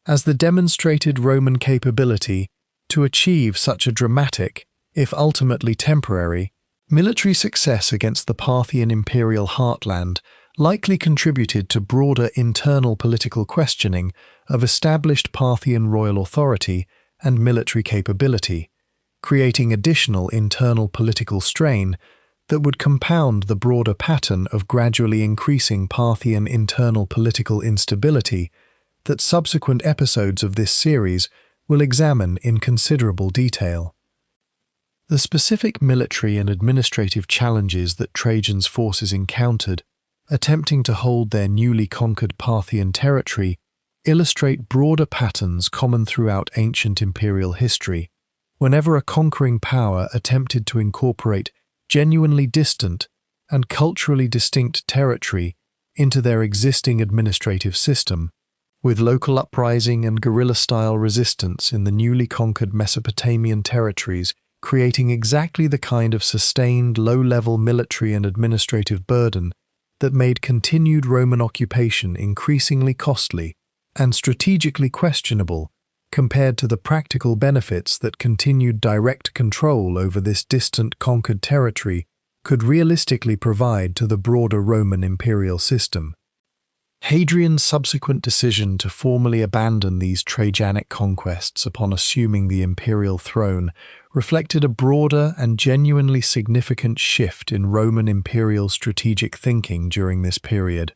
as the demonstrated Roman capability to achieve such a dramatic, if ultimately temporary, military success against the Parthian imperial heartland likely contributed to broader internal political questioning of established Parthian royal authority and military capability, creating additional internal political strain that would compound the broader pattern of gradually increasing Parthian internal political instability that subsequent episodes of this series will examine in considerable detail. The specific military and administrative challenges that Trajan's forces encountered, attempting to hold their newly conquered Parthian territory, illustrate broader patterns common throughout ancient imperial history. Whenever a conquering power attempted to incorporate genuinely distant and culturally distinct territory into their existing administrative system, with local uprising and guerrilla-style resistance in the newly conquered Mesopotamian territories creating exactly the kind of sustained low-level military and administrative burden that made continued Roman occupation increasingly costly and strategically questionable compared to the practical benefits that continued direct control over this distant conquered territory could realistically provide to the broader Roman imperial system. Hadrian's subsequent decision to formally abandon these Trajanic conquests upon assuming the imperial throne reflected a broader and genuinely significant shift in Roman imperial strategic thinking during this period,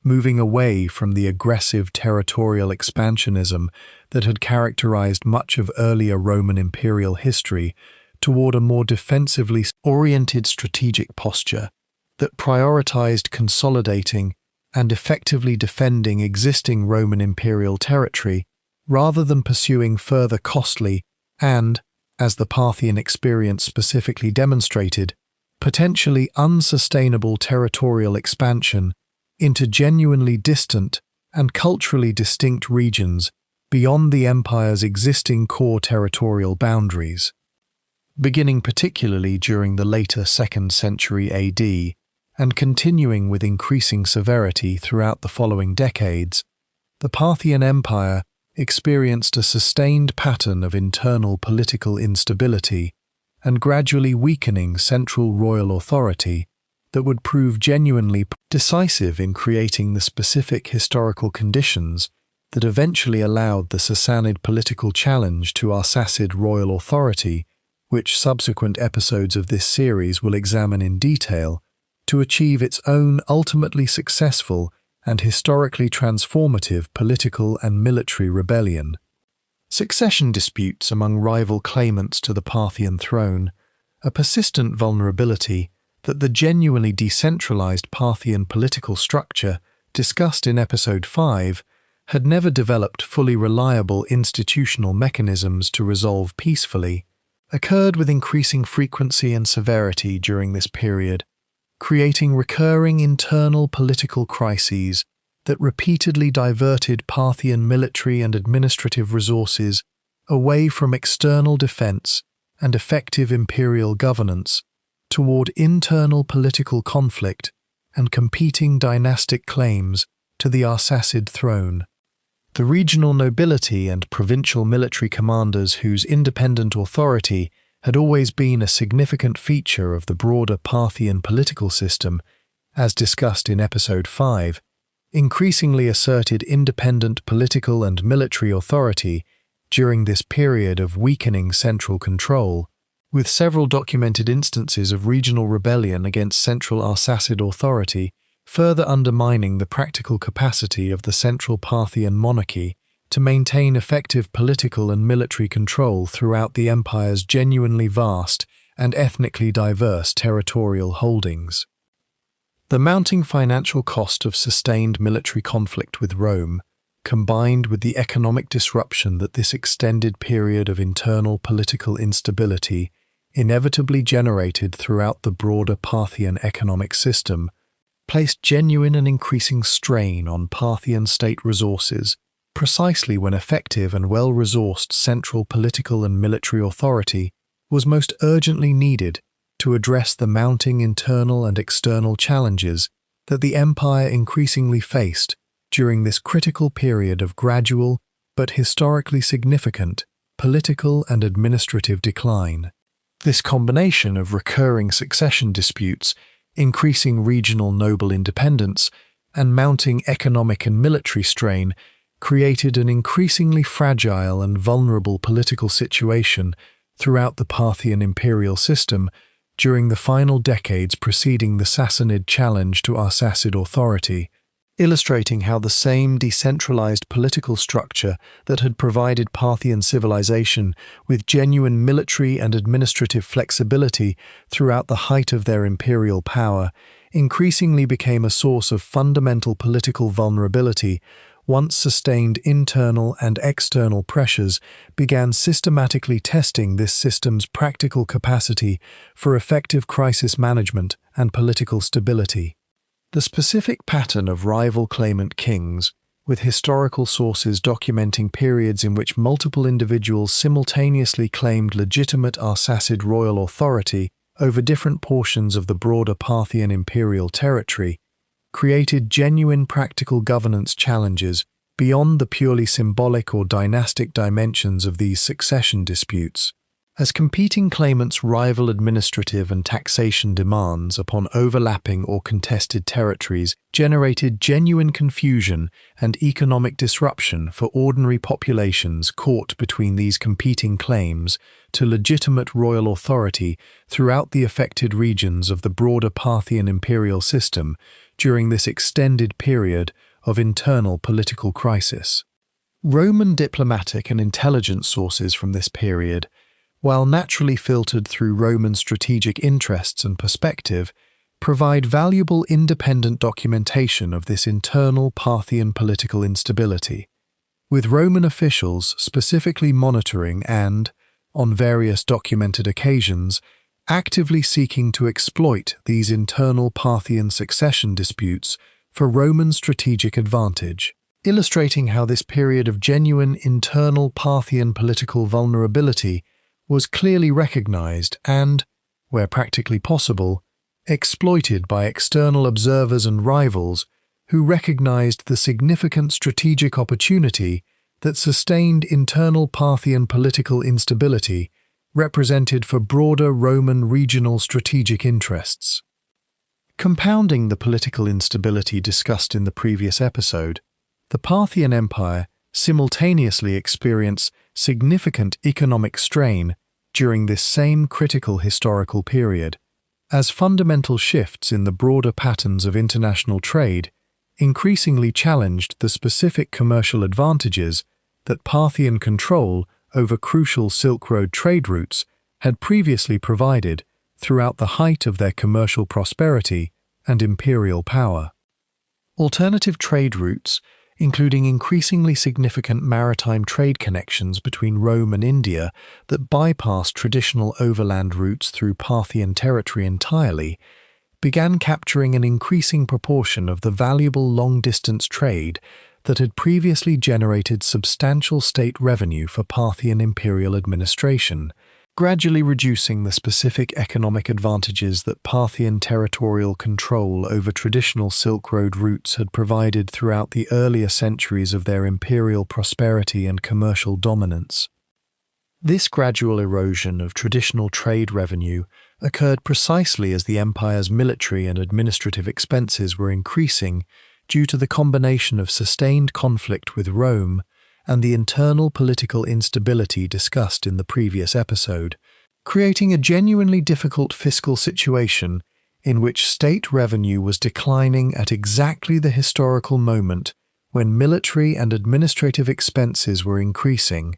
moving away from the aggressive territorial expansionism that had characterized much of earlier Roman imperial history toward a more defensively oriented strategic posture that prioritized consolidating and effectively defending existing Roman imperial territory rather than pursuing further costly and, as the Parthian experience specifically demonstrated, potentially unsustainable territorial expansion into genuinely distant and culturally distinct regions beyond the empire's existing core territorial boundaries. Beginning particularly during the later 2nd century AD, and continuing with increasing severity throughout the following decades, the Parthian Empire experienced a sustained pattern of internal political instability and gradually weakening central royal authority that would prove genuinely decisive in creating the specific historical conditions that eventually allowed the Sassanid political challenge to Arsacid royal authority, which subsequent episodes of this series will examine in detail, to achieve its own ultimately successful and historically transformative political and military rebellion. Succession disputes among rival claimants to the Parthian throne, a persistent vulnerability that the genuinely decentralized Parthian political structure discussed in Episode 5 had never developed fully reliable institutional mechanisms to resolve peacefully, occurred with increasing frequency and severity during this period, creating recurring internal political crises that repeatedly diverted Parthian military and administrative resources away from external defense and effective imperial governance toward internal political conflict and competing dynastic claims to the Arsacid throne. The regional nobility and provincial military commanders whose independent authority had always been a significant feature of the broader Parthian political system, as discussed in Episode 5, increasingly asserted independent political and military authority during this period of weakening central control, with several documented instances of regional rebellion against central Arsacid authority further undermining the practical capacity of the central Parthian monarchy to maintain effective political and military control throughout the empire's genuinely vast and ethnically diverse territorial holdings. The mounting financial cost of sustained military conflict with Rome, combined with the economic disruption that this extended period of internal political instability inevitably generated throughout the broader Parthian economic system, placed genuine and increasing strain on Parthian state resources precisely when effective and well-resourced central political and military authority was most urgently needed to address the mounting internal and external challenges that the empire increasingly faced during this critical period of gradual but historically significant political and administrative decline. This combination of recurring succession disputes, increasing regional noble independence, and mounting economic and military strain created an increasingly fragile and vulnerable political situation throughout the Parthian imperial system during the final decades preceding the Sassanid challenge to Arsacid authority, illustrating how the same decentralized political structure that had provided Parthian civilization with genuine military and administrative flexibility throughout the height of their imperial power increasingly became a source of fundamental political vulnerability once sustained internal and external pressures began systematically testing this system's practical capacity for effective crisis management and political stability. The specific pattern of rival claimant kings, with historical sources documenting periods in which multiple individuals simultaneously claimed legitimate Arsacid royal authority over different portions of the broader Parthian imperial territory, created genuine practical governance challenges beyond the purely symbolic or dynastic dimensions of these succession disputes. As competing claimants' rival administrative and taxation demands upon overlapping or contested territories generated genuine confusion and economic disruption for ordinary populations caught between these competing claims to legitimate royal authority throughout the affected regions of the broader Parthian imperial system during this extended period of internal political crisis. Roman diplomatic and intelligence sources from this period, while naturally filtered through Roman strategic interests and perspective, provide valuable independent documentation of this internal Parthian political instability, with Roman officials specifically monitoring and, on various documented occasions, actively seeking to exploit these internal Parthian succession disputes for Roman strategic advantage, illustrating how this period of genuine internal Parthian political vulnerability was clearly recognized and, where practically possible, exploited by external observers and rivals who recognized the significant strategic opportunity that sustained internal Parthian political instability represented for broader Roman regional strategic interests. Compounding the political instability discussed in the previous episode, the Parthian Empire simultaneously experience significant economic strain during this same critical historical period, as fundamental shifts in the broader patterns of international trade increasingly challenged the specific commercial advantages that Parthian control over crucial Silk Road trade routes had previously provided throughout the height of their commercial prosperity and imperial power. Alternative trade routes, including increasingly significant maritime trade connections between Rome and India that bypassed traditional overland routes through Parthian territory entirely, began capturing an increasing proportion of the valuable long-distance trade that had previously generated substantial state revenue for Parthian imperial administration, gradually reducing the specific economic advantages that Parthian territorial control over traditional Silk Road routes had provided throughout the earlier centuries of their imperial prosperity and commercial dominance. This gradual erosion of traditional trade revenue occurred precisely as the empire's military and administrative expenses were increasing due to the combination of sustained conflict with Rome and the internal political instability discussed in the previous episode, creating a genuinely difficult fiscal situation in which state revenue was declining at exactly the historical moment when military and administrative expenses were increasing,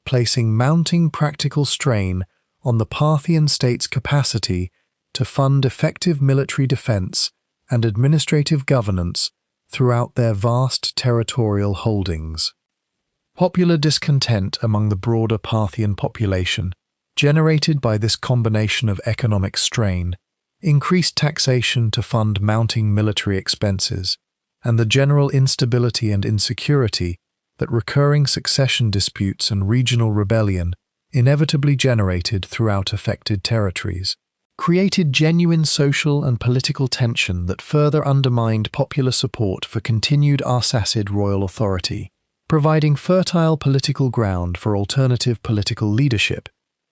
placing mounting practical strain on the Parthian state's capacity to fund effective military defense and administrative governance throughout their vast territorial holdings. Popular discontent among the broader Parthian population, generated by this combination of economic strain, increased taxation to fund mounting military expenses, and the general instability and insecurity that recurring succession disputes and regional rebellion inevitably generated throughout affected territories, created genuine social and political tension that further undermined popular support for continued Arsacid royal authority, providing fertile political ground for alternative political leadership,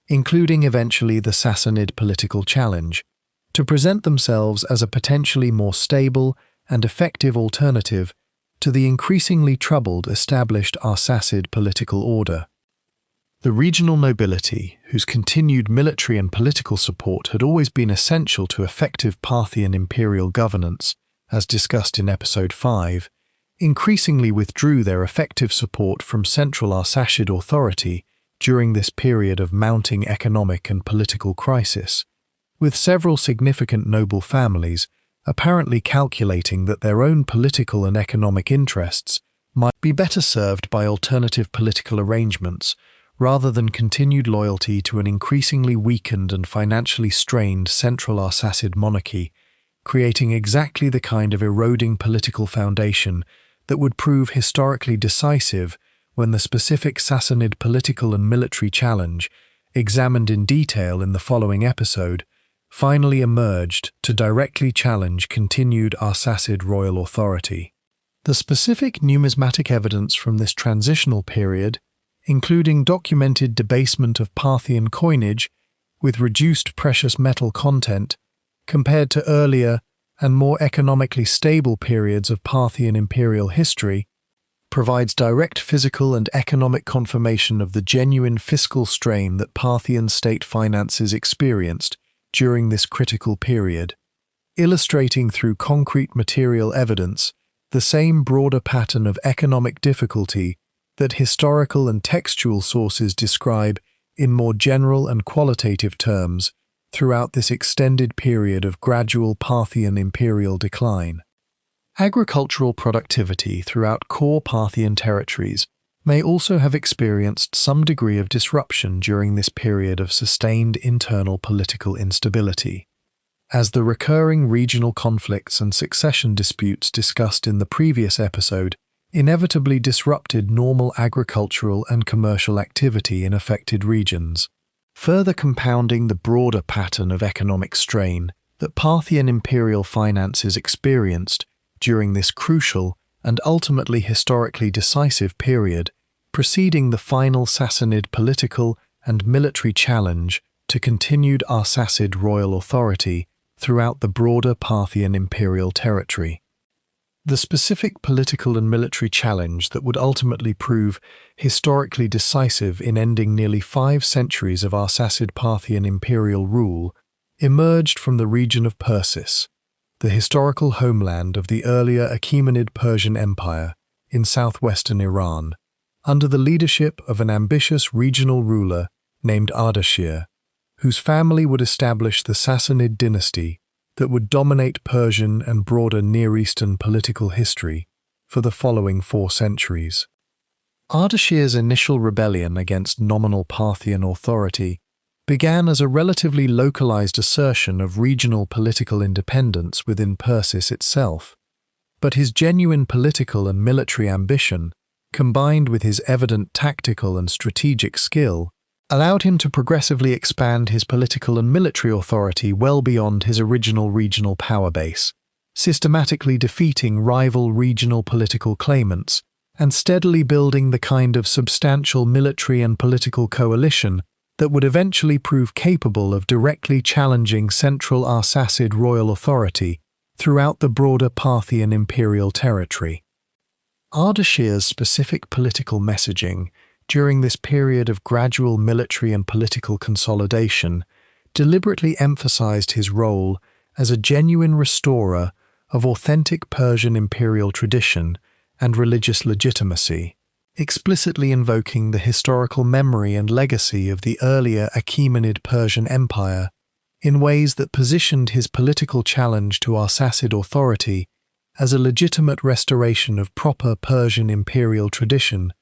including eventually the Sassanid political challenge, to present themselves as a potentially more stable and effective alternative to the increasingly troubled established Arsacid political order. The regional nobility, whose continued military and political support had always been essential to effective Parthian imperial governance, as discussed in Episode 5, increasingly withdrew their effective support from central Arsacid authority during this period of mounting economic and political crisis, with several significant noble families apparently calculating that their own political and economic interests might be better served by alternative political arrangements rather than continued loyalty to an increasingly weakened and financially strained central Arsacid monarchy, creating exactly the kind of eroding political foundation that would prove historically decisive when the specific Sassanid political and military challenge, examined in detail in the following episode, finally emerged to directly challenge continued Arsacid royal authority. The specific numismatic evidence from this transitional period, including documented debasement of Parthian coinage with reduced precious metal content compared to earlier and more economically stable periods of Parthian imperial history, provides direct physical and economic confirmation of the genuine fiscal strain that Parthian state finances experienced during this critical period, illustrating through concrete material evidence the same broader pattern of economic difficulty that historical and textual sources describe in more general and qualitative terms throughout this extended period of gradual Parthian imperial decline. Agricultural productivity throughout core Parthian territories may also have experienced some degree of disruption during this period of sustained internal political instability, as the recurring regional conflicts and succession disputes discussed in the previous episode inevitably disrupted normal agricultural and commercial activity in affected regions, further compounding the broader pattern of economic strain that Parthian imperial finances experienced during this crucial and ultimately historically decisive period preceding the final Sassanid political and military challenge to continued Arsacid royal authority throughout the broader Parthian imperial territory. The specific political and military challenge that would ultimately prove historically decisive in ending nearly 5 centuries of Arsacid Parthian imperial rule emerged from the region of Persis, the historical homeland of the earlier Achaemenid Persian Empire in southwestern Iran, under the leadership of an ambitious regional ruler named Ardashir, whose family would establish the Sassanid dynasty that would dominate Persian and broader Near Eastern political history for the following 4 centuries. Ardashir's initial rebellion against nominal Parthian authority began as a relatively localized assertion of regional political independence within Persis itself, but his genuine political and military ambition, combined with his evident tactical and strategic skill, allowed him to progressively expand his political and military authority well beyond his original regional power base, systematically defeating rival regional political claimants and steadily building the kind of substantial military and political coalition that would eventually prove capable of directly challenging central Arsacid royal authority throughout the broader Parthian imperial territory. Ardashir's specific political messaging during this period of gradual military and political consolidation deliberately emphasized his role as a genuine restorer of authentic Persian imperial tradition and religious legitimacy, explicitly invoking the historical memory and legacy of the earlier Achaemenid Persian Empire in ways that positioned his political challenge to Arsacid authority as a legitimate restoration of proper Persian imperial tradition,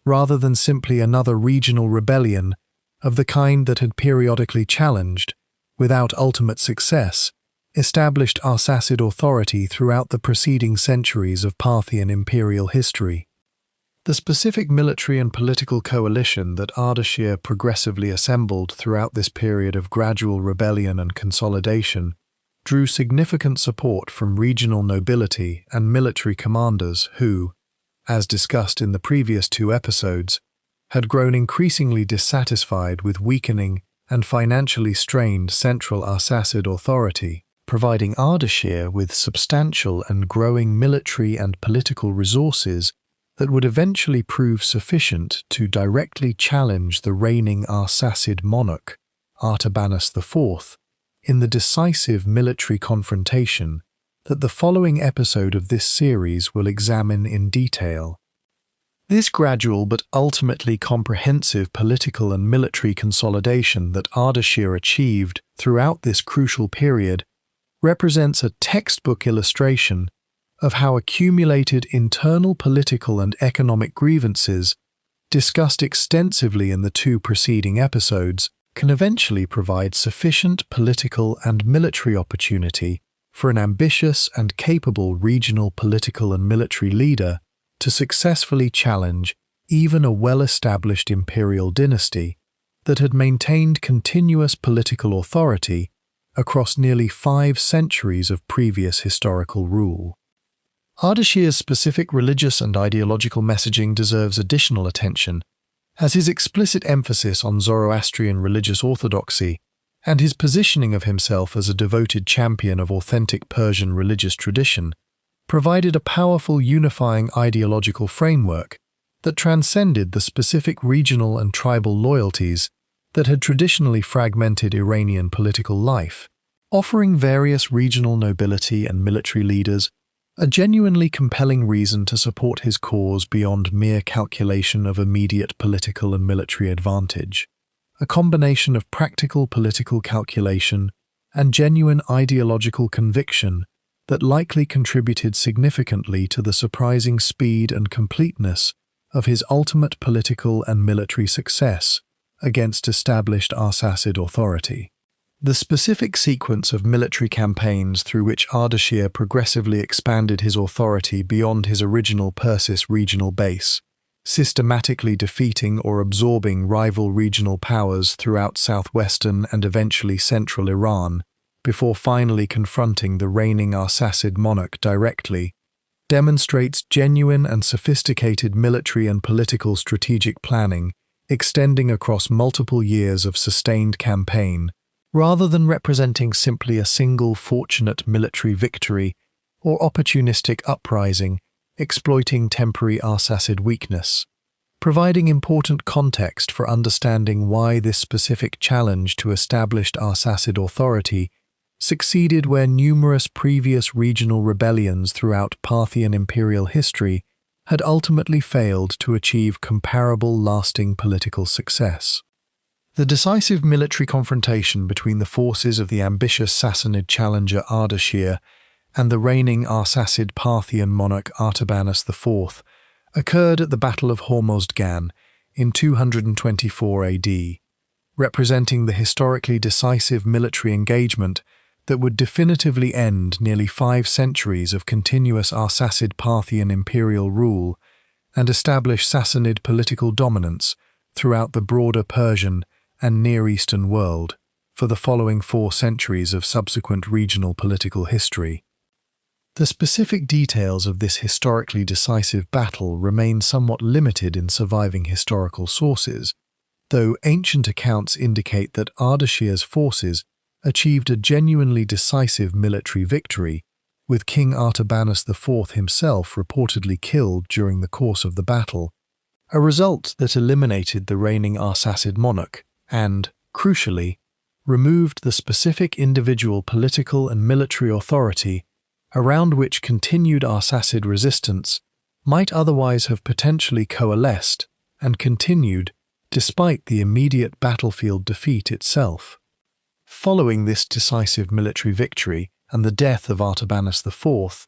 rather than simply another regional rebellion of the kind that had periodically challenged, without ultimate success, established Arsacid authority throughout the preceding centuries of Parthian imperial history. The specific military and political coalition that Ardashir progressively assembled throughout this period of gradual rebellion and consolidation drew significant support from regional nobility and military commanders who, as discussed in the previous 2 episodes, had grown increasingly dissatisfied with weakening and financially strained central Arsacid authority, providing Ardashir with substantial and growing military and political resources that would eventually prove sufficient to directly challenge the reigning Arsacid monarch, Artabanus IV, in the decisive military confrontation that the following episode of this series will examine in detail. This gradual but ultimately comprehensive political and military consolidation that Ardashir achieved throughout this crucial period represents a textbook illustration of how accumulated internal political and economic grievances, discussed extensively in the 2 preceding episodes, can eventually provide sufficient political and military opportunity for an ambitious and capable regional political and military leader to successfully challenge even a well-established imperial dynasty that had maintained continuous political authority across nearly 5 centuries of previous historical rule. Ardashir's specific religious and ideological messaging deserves additional attention, as his explicit emphasis on Zoroastrian religious orthodoxy and his positioning of himself as a devoted champion of authentic Persian religious tradition provided a powerful unifying ideological framework that transcended the specific regional and tribal loyalties that had traditionally fragmented Iranian political life, offering various regional nobility and military leaders a genuinely compelling reason to support his cause beyond mere calculation of immediate political and military advantage. A combination of practical political calculation and genuine ideological conviction that likely contributed significantly to the surprising speed and completeness of his ultimate political and military success against established Arsacid authority. The specific sequence of military campaigns through which Ardashir progressively expanded his authority beyond his original Persis regional base, systematically defeating or absorbing rival regional powers throughout southwestern and eventually central Iran, before finally confronting the reigning Arsacid monarch directly, demonstrates genuine and sophisticated military and political strategic planning extending across multiple years of sustained campaign, rather than representing simply a single fortunate military victory or opportunistic uprising, exploiting temporary Arsacid weakness, providing important context for understanding why this specific challenge to established Arsacid authority succeeded where numerous previous regional rebellions throughout Parthian imperial history had ultimately failed to achieve comparable lasting political success. The decisive military confrontation between the forces of the ambitious Sassanid challenger Ardashir and the reigning Arsacid Parthian monarch Artabanus IV occurred at the Battle of Hormozgan in 224 AD, representing the historically decisive military engagement that would definitively end nearly 5 centuries of continuous Arsacid Parthian imperial rule and establish Sassanid political dominance throughout the broader Persian and Near Eastern world for the following 4 centuries of subsequent regional political history. The specific details of this historically decisive battle remain somewhat limited in surviving historical sources, though ancient accounts indicate that Ardashir's forces achieved a genuinely decisive military victory, with King Artabanus IV himself reportedly killed during the course of the battle, a result that eliminated the reigning Arsacid monarch and, crucially, removed the specific individual political and military authority around which continued Arsacid resistance might otherwise have potentially coalesced and continued despite the immediate battlefield defeat itself. Following this decisive military victory and the death of Artabanus IV,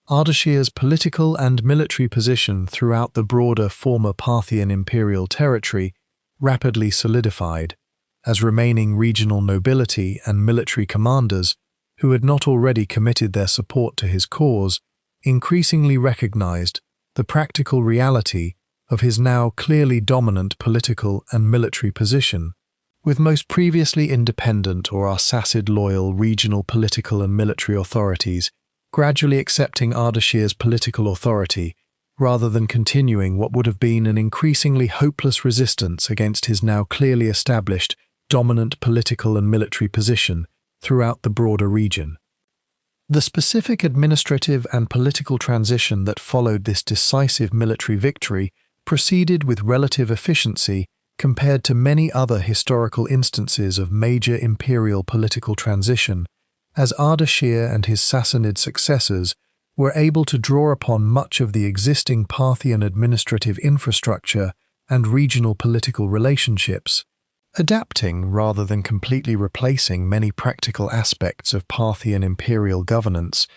Ardashir's political and military position throughout the broader former Parthian imperial territory rapidly solidified, as remaining regional nobility and military commanders who had not already committed their support to his cause increasingly recognized the practical reality of his now clearly dominant political and military position, with most previously independent or Arsacid-loyal regional political and military authorities gradually accepting Ardashir's political authority rather than continuing what would have been an increasingly hopeless resistance against his now clearly established dominant political and military position throughout the broader region. The specific administrative and political transition that followed this decisive military victory proceeded with relative efficiency compared to many other historical instances of major imperial political transition, as Ardashir and his Sassanid successors were able to draw upon much of the existing Parthian administrative infrastructure and regional political relationships, adapting rather than completely replacing many practical aspects of Parthian imperial governance,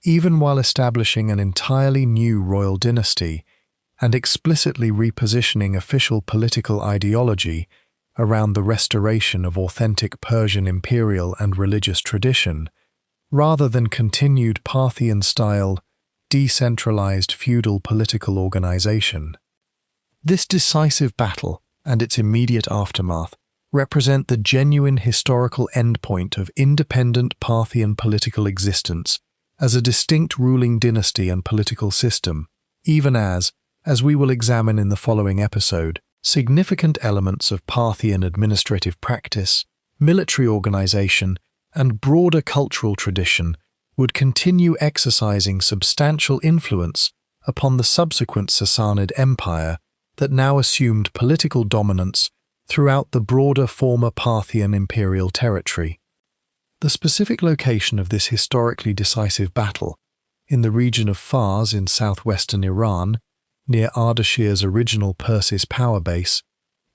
even while establishing an entirely new royal dynasty and explicitly repositioning official political ideology around the restoration of authentic Persian imperial and religious tradition, rather than continued Parthian-style, decentralized feudal political organization. This decisive battle and its immediate aftermath represent the genuine historical endpoint of independent Parthian political existence as a distinct ruling dynasty and political system, even as we will examine in the following episode, significant elements of Parthian administrative practice, military organization, and broader cultural tradition would continue exercising substantial influence upon the subsequent Sassanid Empire that now assumed political dominance throughout the broader former Parthian imperial territory. The specific location of this historically decisive battle, in the region of Fars in southwestern Iran, near Ardashir's original Persis power base,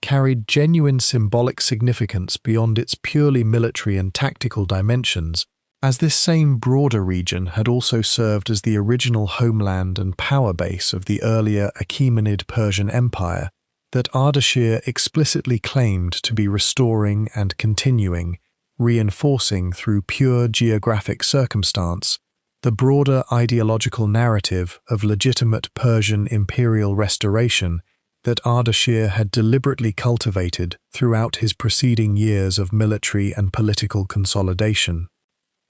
carried genuine symbolic significance beyond its purely military and tactical dimensions, as this same broader region had also served as the original homeland and power base of the earlier Achaemenid Persian Empire that Ardashir explicitly claimed to be restoring and continuing, reinforcing through pure geographic circumstance the broader ideological narrative of legitimate Persian imperial restoration that Ardashir had deliberately cultivated throughout his preceding years of military and political consolidation.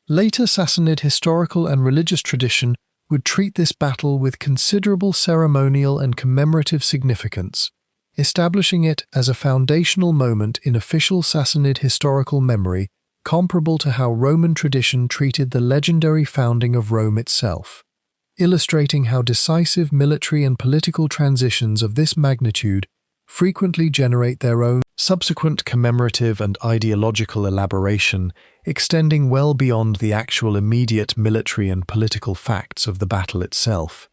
Later Sassanid historical and religious tradition would treat this battle with considerable ceremonial and commemorative significance, establishing it as a foundational moment in official Sassanid historical memory comparable to how Roman tradition treated the legendary founding of Rome itself. illustrating how decisive military and political transitions of this magnitude frequently generate their own subsequent commemorative and ideological elaboration, extending well beyond the actual immediate military and political facts of the battle itself.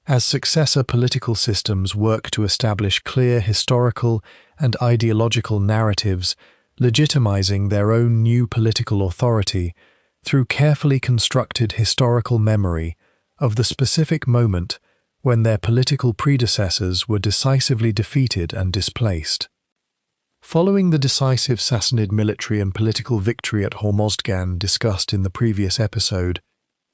As successor political systems work to establish clear historical and ideological narratives, legitimizing their own new political authority through carefully constructed historical memory of the specific moment when their political predecessors were decisively defeated and displaced. Following the decisive Sassanid military and political victory at Hormozgan discussed in the previous episode,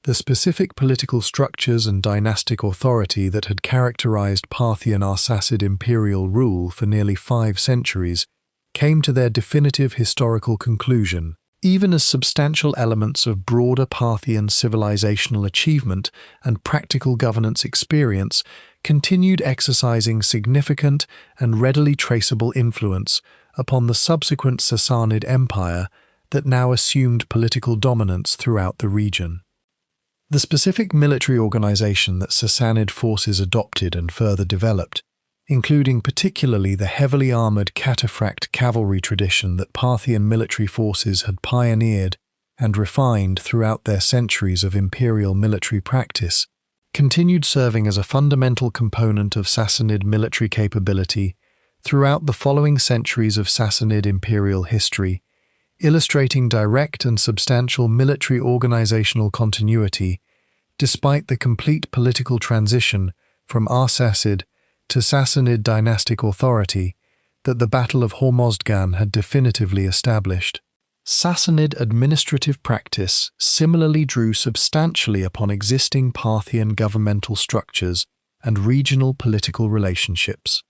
the specific political structures and dynastic authority that had characterized Parthian Arsacid imperial rule for nearly 5 centuries came to their definitive historical conclusion, even as substantial elements of broader Parthian civilizational achievement and practical governance experience continued exercising significant and readily traceable influence upon the subsequent Sassanid Empire that now assumed political dominance throughout the region. The specific military organization that Sassanid forces adopted and further developed, including particularly the heavily armored cataphract cavalry tradition that Parthian military forces had pioneered and refined throughout their centuries of imperial military practice, continued serving as a fundamental component of Sassanid military capability throughout the following centuries of Sassanid imperial history, illustrating direct and substantial military organizational continuity despite the complete political transition from Arsacid to Sassanid dynastic authority that the Battle of Hormozgan had definitively established. Sassanid administrative practice similarly drew substantially upon existing Parthian governmental structures and regional political relationships.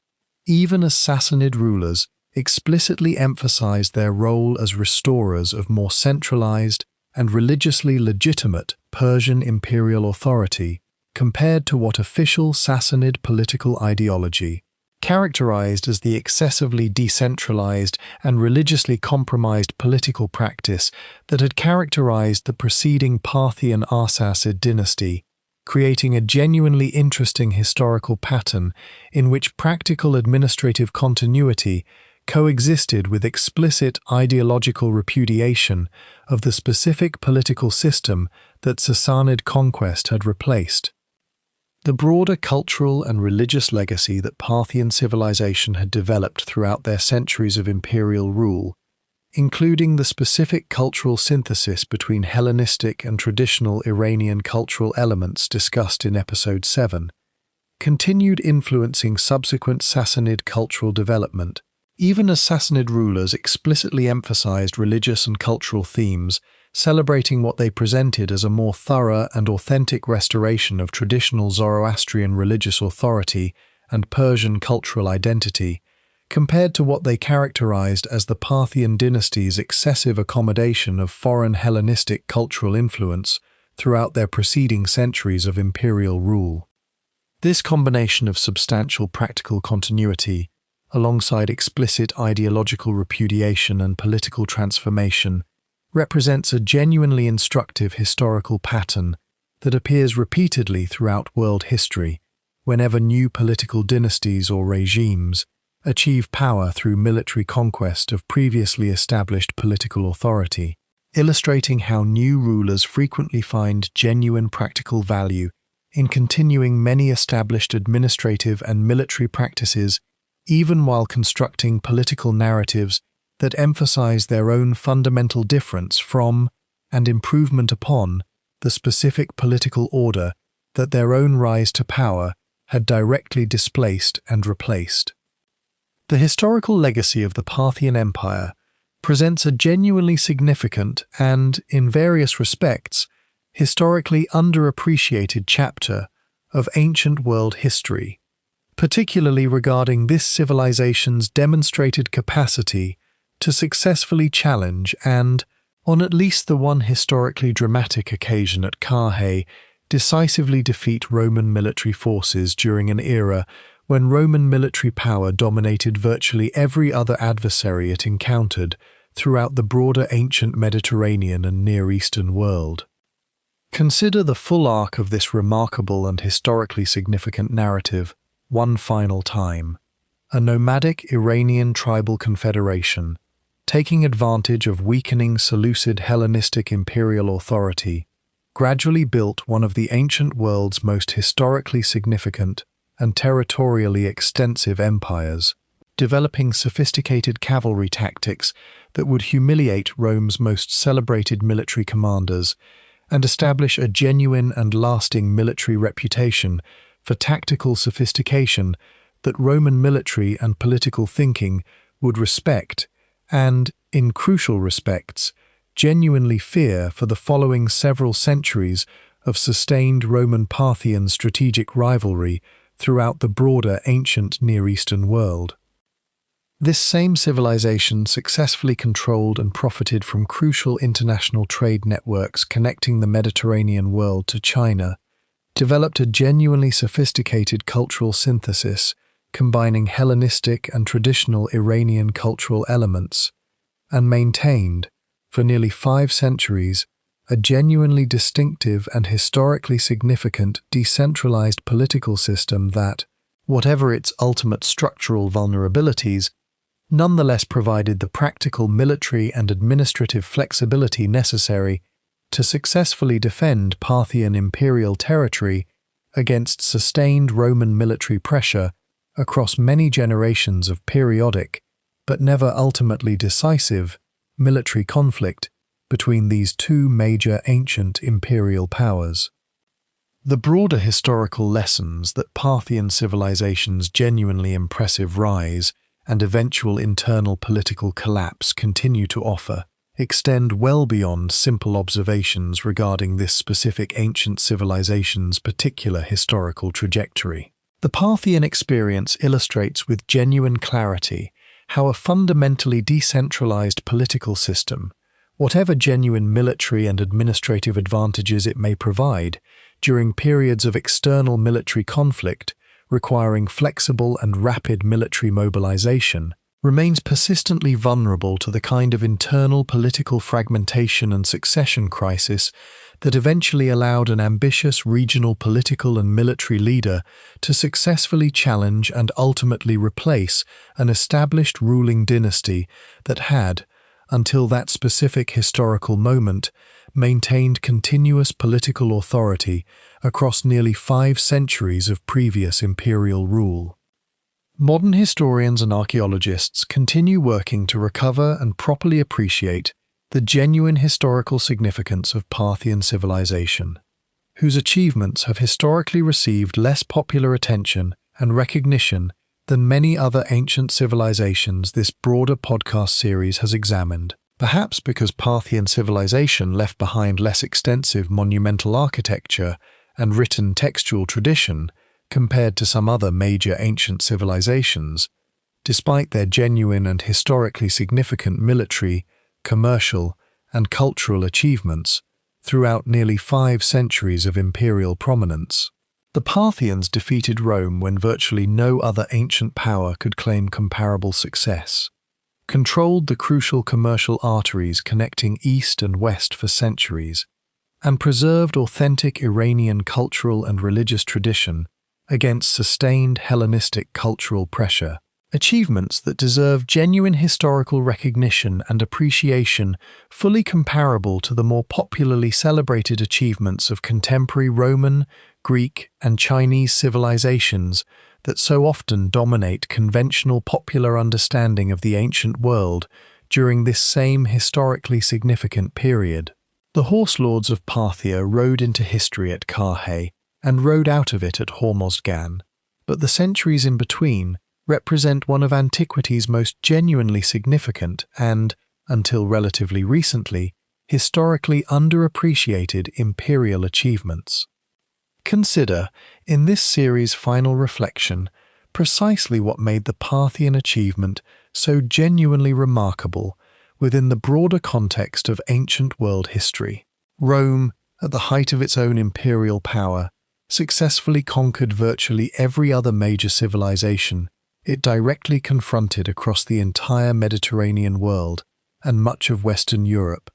Even as Sassanid rulers explicitly emphasized their role as restorers of more centralized and religiously legitimate Persian imperial authority compared to what official Sassanid political ideology, characterized as the excessively decentralized and religiously compromised political practice that had characterized the preceding Parthian Arsacid dynasty, creating a genuinely interesting historical pattern in which practical administrative continuity coexisted with explicit ideological repudiation of the specific political system that Sassanid conquest had replaced. The broader cultural and religious legacy that Parthian civilization had developed throughout their centuries of imperial rule, including the specific cultural synthesis between Hellenistic and traditional Iranian cultural elements discussed in Episode 7, continued influencing subsequent Sassanid cultural development, even as Sassanid rulers explicitly emphasized religious and cultural themes, celebrating what they presented as a more thorough and authentic restoration of traditional Zoroastrian religious authority and Persian cultural identity, compared to what they characterized as the Parthian dynasty's excessive accommodation of foreign Hellenistic cultural influence throughout their preceding centuries of imperial rule. This combination of substantial practical continuity, alongside explicit ideological repudiation and political transformation, represents a genuinely instructive historical pattern that appears repeatedly throughout world history whenever new political dynasties or regimes achieve power through military conquest of previously established political authority, illustrating how new rulers frequently find genuine practical value in continuing many established administrative and military practices even while constructing political narratives that emphasize their own fundamental difference from and improvement upon the specific political order that their own rise to power had directly displaced and replaced. The historical legacy of the Parthian Empire presents a genuinely significant and, in various respects, historically underappreciated chapter of ancient world history, particularly regarding this civilization's demonstrated capacity to successfully challenge and, on at least the one historically dramatic occasion at Carrhae, decisively defeat Roman military forces during an era when Roman military power dominated virtually every other adversary it encountered throughout the broader ancient Mediterranean and Near Eastern world. Consider the full arc of this remarkable and historically significant narrative one final time. A nomadic Iranian tribal confederation, taking advantage of weakening Seleucid Hellenistic imperial authority, gradually built one of the ancient world's most historically significant and territorially extensive empires, developing sophisticated cavalry tactics that would humiliate Rome's most celebrated military commanders and establish a genuine and lasting military reputation for tactical sophistication that Roman military and political thinking would respect and, in crucial respects, genuinely fear for the following several centuries of sustained Roman-Parthian strategic rivalry throughout the broader ancient Near Eastern world. This same civilization successfully controlled and profited from crucial international trade networks connecting the Mediterranean world to China, developed a genuinely sophisticated cultural synthesis combining Hellenistic and traditional Iranian cultural elements, and maintained, for nearly 5 centuries, a genuinely distinctive and historically significant decentralized political system that, whatever its ultimate structural vulnerabilities, nonetheless provided the practical military and administrative flexibility necessary to successfully defend Parthian imperial territory against sustained Roman military pressure across many generations of periodic, but never ultimately decisive, military conflict between these two major ancient imperial powers. The broader historical lessons that Parthian civilization's genuinely impressive rise and eventual internal political collapse continue to offer extend well beyond simple observations regarding this specific ancient civilization's particular historical trajectory. The Parthian experience illustrates with genuine clarity how a fundamentally decentralized political system, whatever genuine military and administrative advantages it may provide during periods of external military conflict requiring flexible and rapid military mobilization, remains persistently vulnerable to the kind of internal political fragmentation and succession crisis that eventually allowed an ambitious regional political and military leader to successfully challenge and ultimately replace an established ruling dynasty that had, until that specific historical moment, maintained continuous political authority across nearly 5 centuries of previous imperial rule. Modern historians and archaeologists continue working to recover and properly appreciate the genuine historical significance of Parthian civilization, whose achievements have historically received less popular attention and recognition than many other ancient civilizations this broader podcast series has examined. Perhaps because Parthian civilization left behind less extensive monumental architecture and written textual tradition compared to some other major ancient civilizations, despite their genuine and historically significant military, commercial, and cultural achievements throughout nearly 5 centuries of imperial prominence. The Parthians defeated Rome when virtually no other ancient power could claim comparable success, controlled the crucial commercial arteries connecting East and West for centuries, and preserved authentic Iranian cultural and religious tradition against sustained Hellenistic cultural pressure, achievements that deserve genuine historical recognition and appreciation fully comparable to the more popularly celebrated achievements of contemporary Roman, Greek, and Chinese civilizations that so often dominate conventional popular understanding of the ancient world during this same historically significant period. The horse lords of Parthia rode into history at Carrhae and rode out of it at Hormozgan, but the centuries in between represent one of antiquity's most genuinely significant and, until relatively recently, historically underappreciated imperial achievements. Consider, in this series' final reflection, precisely what made the Parthian achievement so genuinely remarkable within the broader context of ancient world history. Rome, at the height of its own imperial power, successfully conquered virtually every other major civilization it directly confronted across the entire Mediterranean world and much of Western Europe,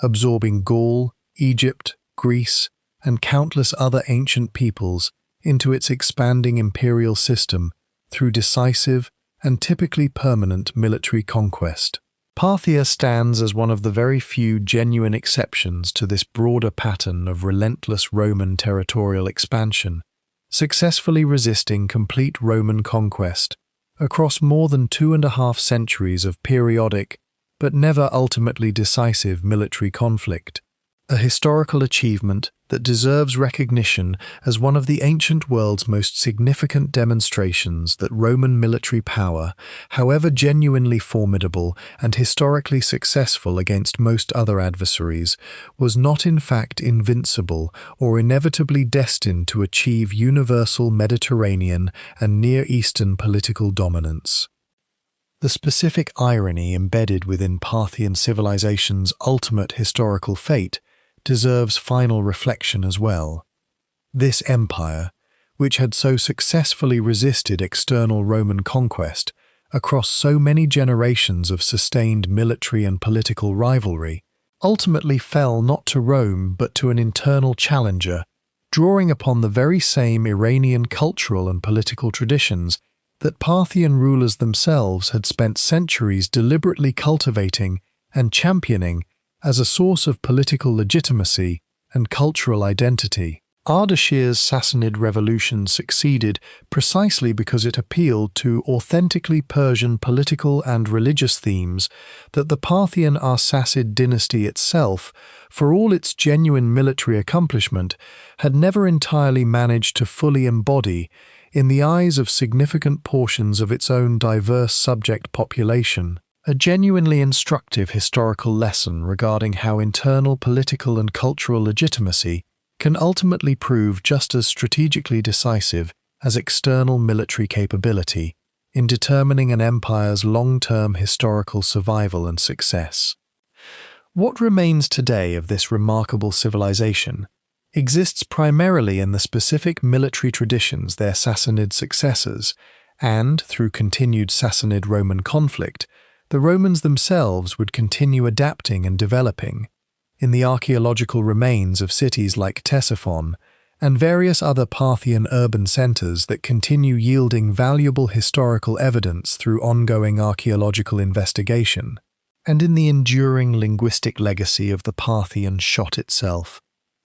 absorbing Gaul, Egypt, Greece, and countless other ancient peoples into its expanding imperial system through decisive and typically permanent military conquest. Parthia stands as one of the very few genuine exceptions to this broader pattern of relentless Roman territorial expansion, successfully resisting complete Roman conquest across more than 2.5 centuries of periodic but never ultimately decisive military conflict, a historical achievement that deserves recognition as one of the ancient world's most significant demonstrations that Roman military power, however genuinely formidable and historically successful against most other adversaries, was not in fact invincible or inevitably destined to achieve universal Mediterranean and Near Eastern political dominance. The specific irony embedded within Parthian civilization's ultimate historical fate deserves final reflection as well. This empire, which had so successfully resisted external Roman conquest across so many generations of sustained military and political rivalry, ultimately fell not to Rome but to an internal challenger, drawing upon the very same Iranian cultural and political traditions that Parthian rulers themselves had spent centuries deliberately cultivating and championing as a source of political legitimacy and cultural identity. Ardashir's Sassanid revolution succeeded precisely because it appealed to authentically Persian political and religious themes that the Parthian Arsacid dynasty itself, for all its genuine military accomplishment, had never entirely managed to fully embody in the eyes of significant portions of its own diverse subject population. A genuinely instructive historical lesson regarding how internal political and cultural legitimacy can ultimately prove just as strategically decisive as external military capability in determining an empire's long-term historical survival and success. What remains today of this remarkable civilization exists primarily in the specific military traditions their Sassanid successors, and, through continued Sassanid-Roman conflict, the Romans themselves would continue adapting and developing in the archaeological remains of cities like Ctesiphon and various other Parthian urban centers that continue yielding valuable historical evidence through ongoing archaeological investigation, and in the enduring linguistic legacy of the Parthian shot itself,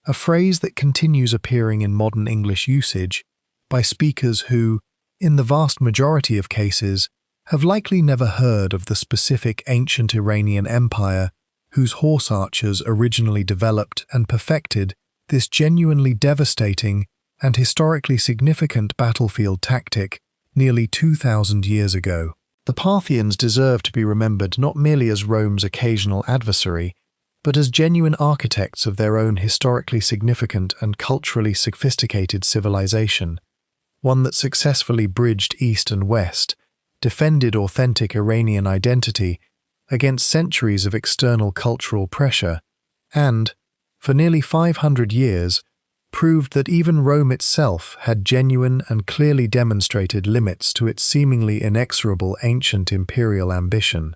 a phrase that continues appearing in modern English usage by speakers who, in the vast majority of cases, have likely never heard of the specific ancient Iranian empire whose horse archers originally developed and perfected this genuinely devastating and historically significant battlefield tactic nearly 2,000 years ago. The Parthians deserve to be remembered not merely as Rome's occasional adversary, but as genuine architects of their own historically significant and culturally sophisticated civilization, one that successfully bridged East and West, defended authentic Iranian identity against centuries of external cultural pressure, and, for nearly 500 years, proved that even Rome itself had genuine and clearly demonstrated limits to its seemingly inexorable ancient imperial ambition.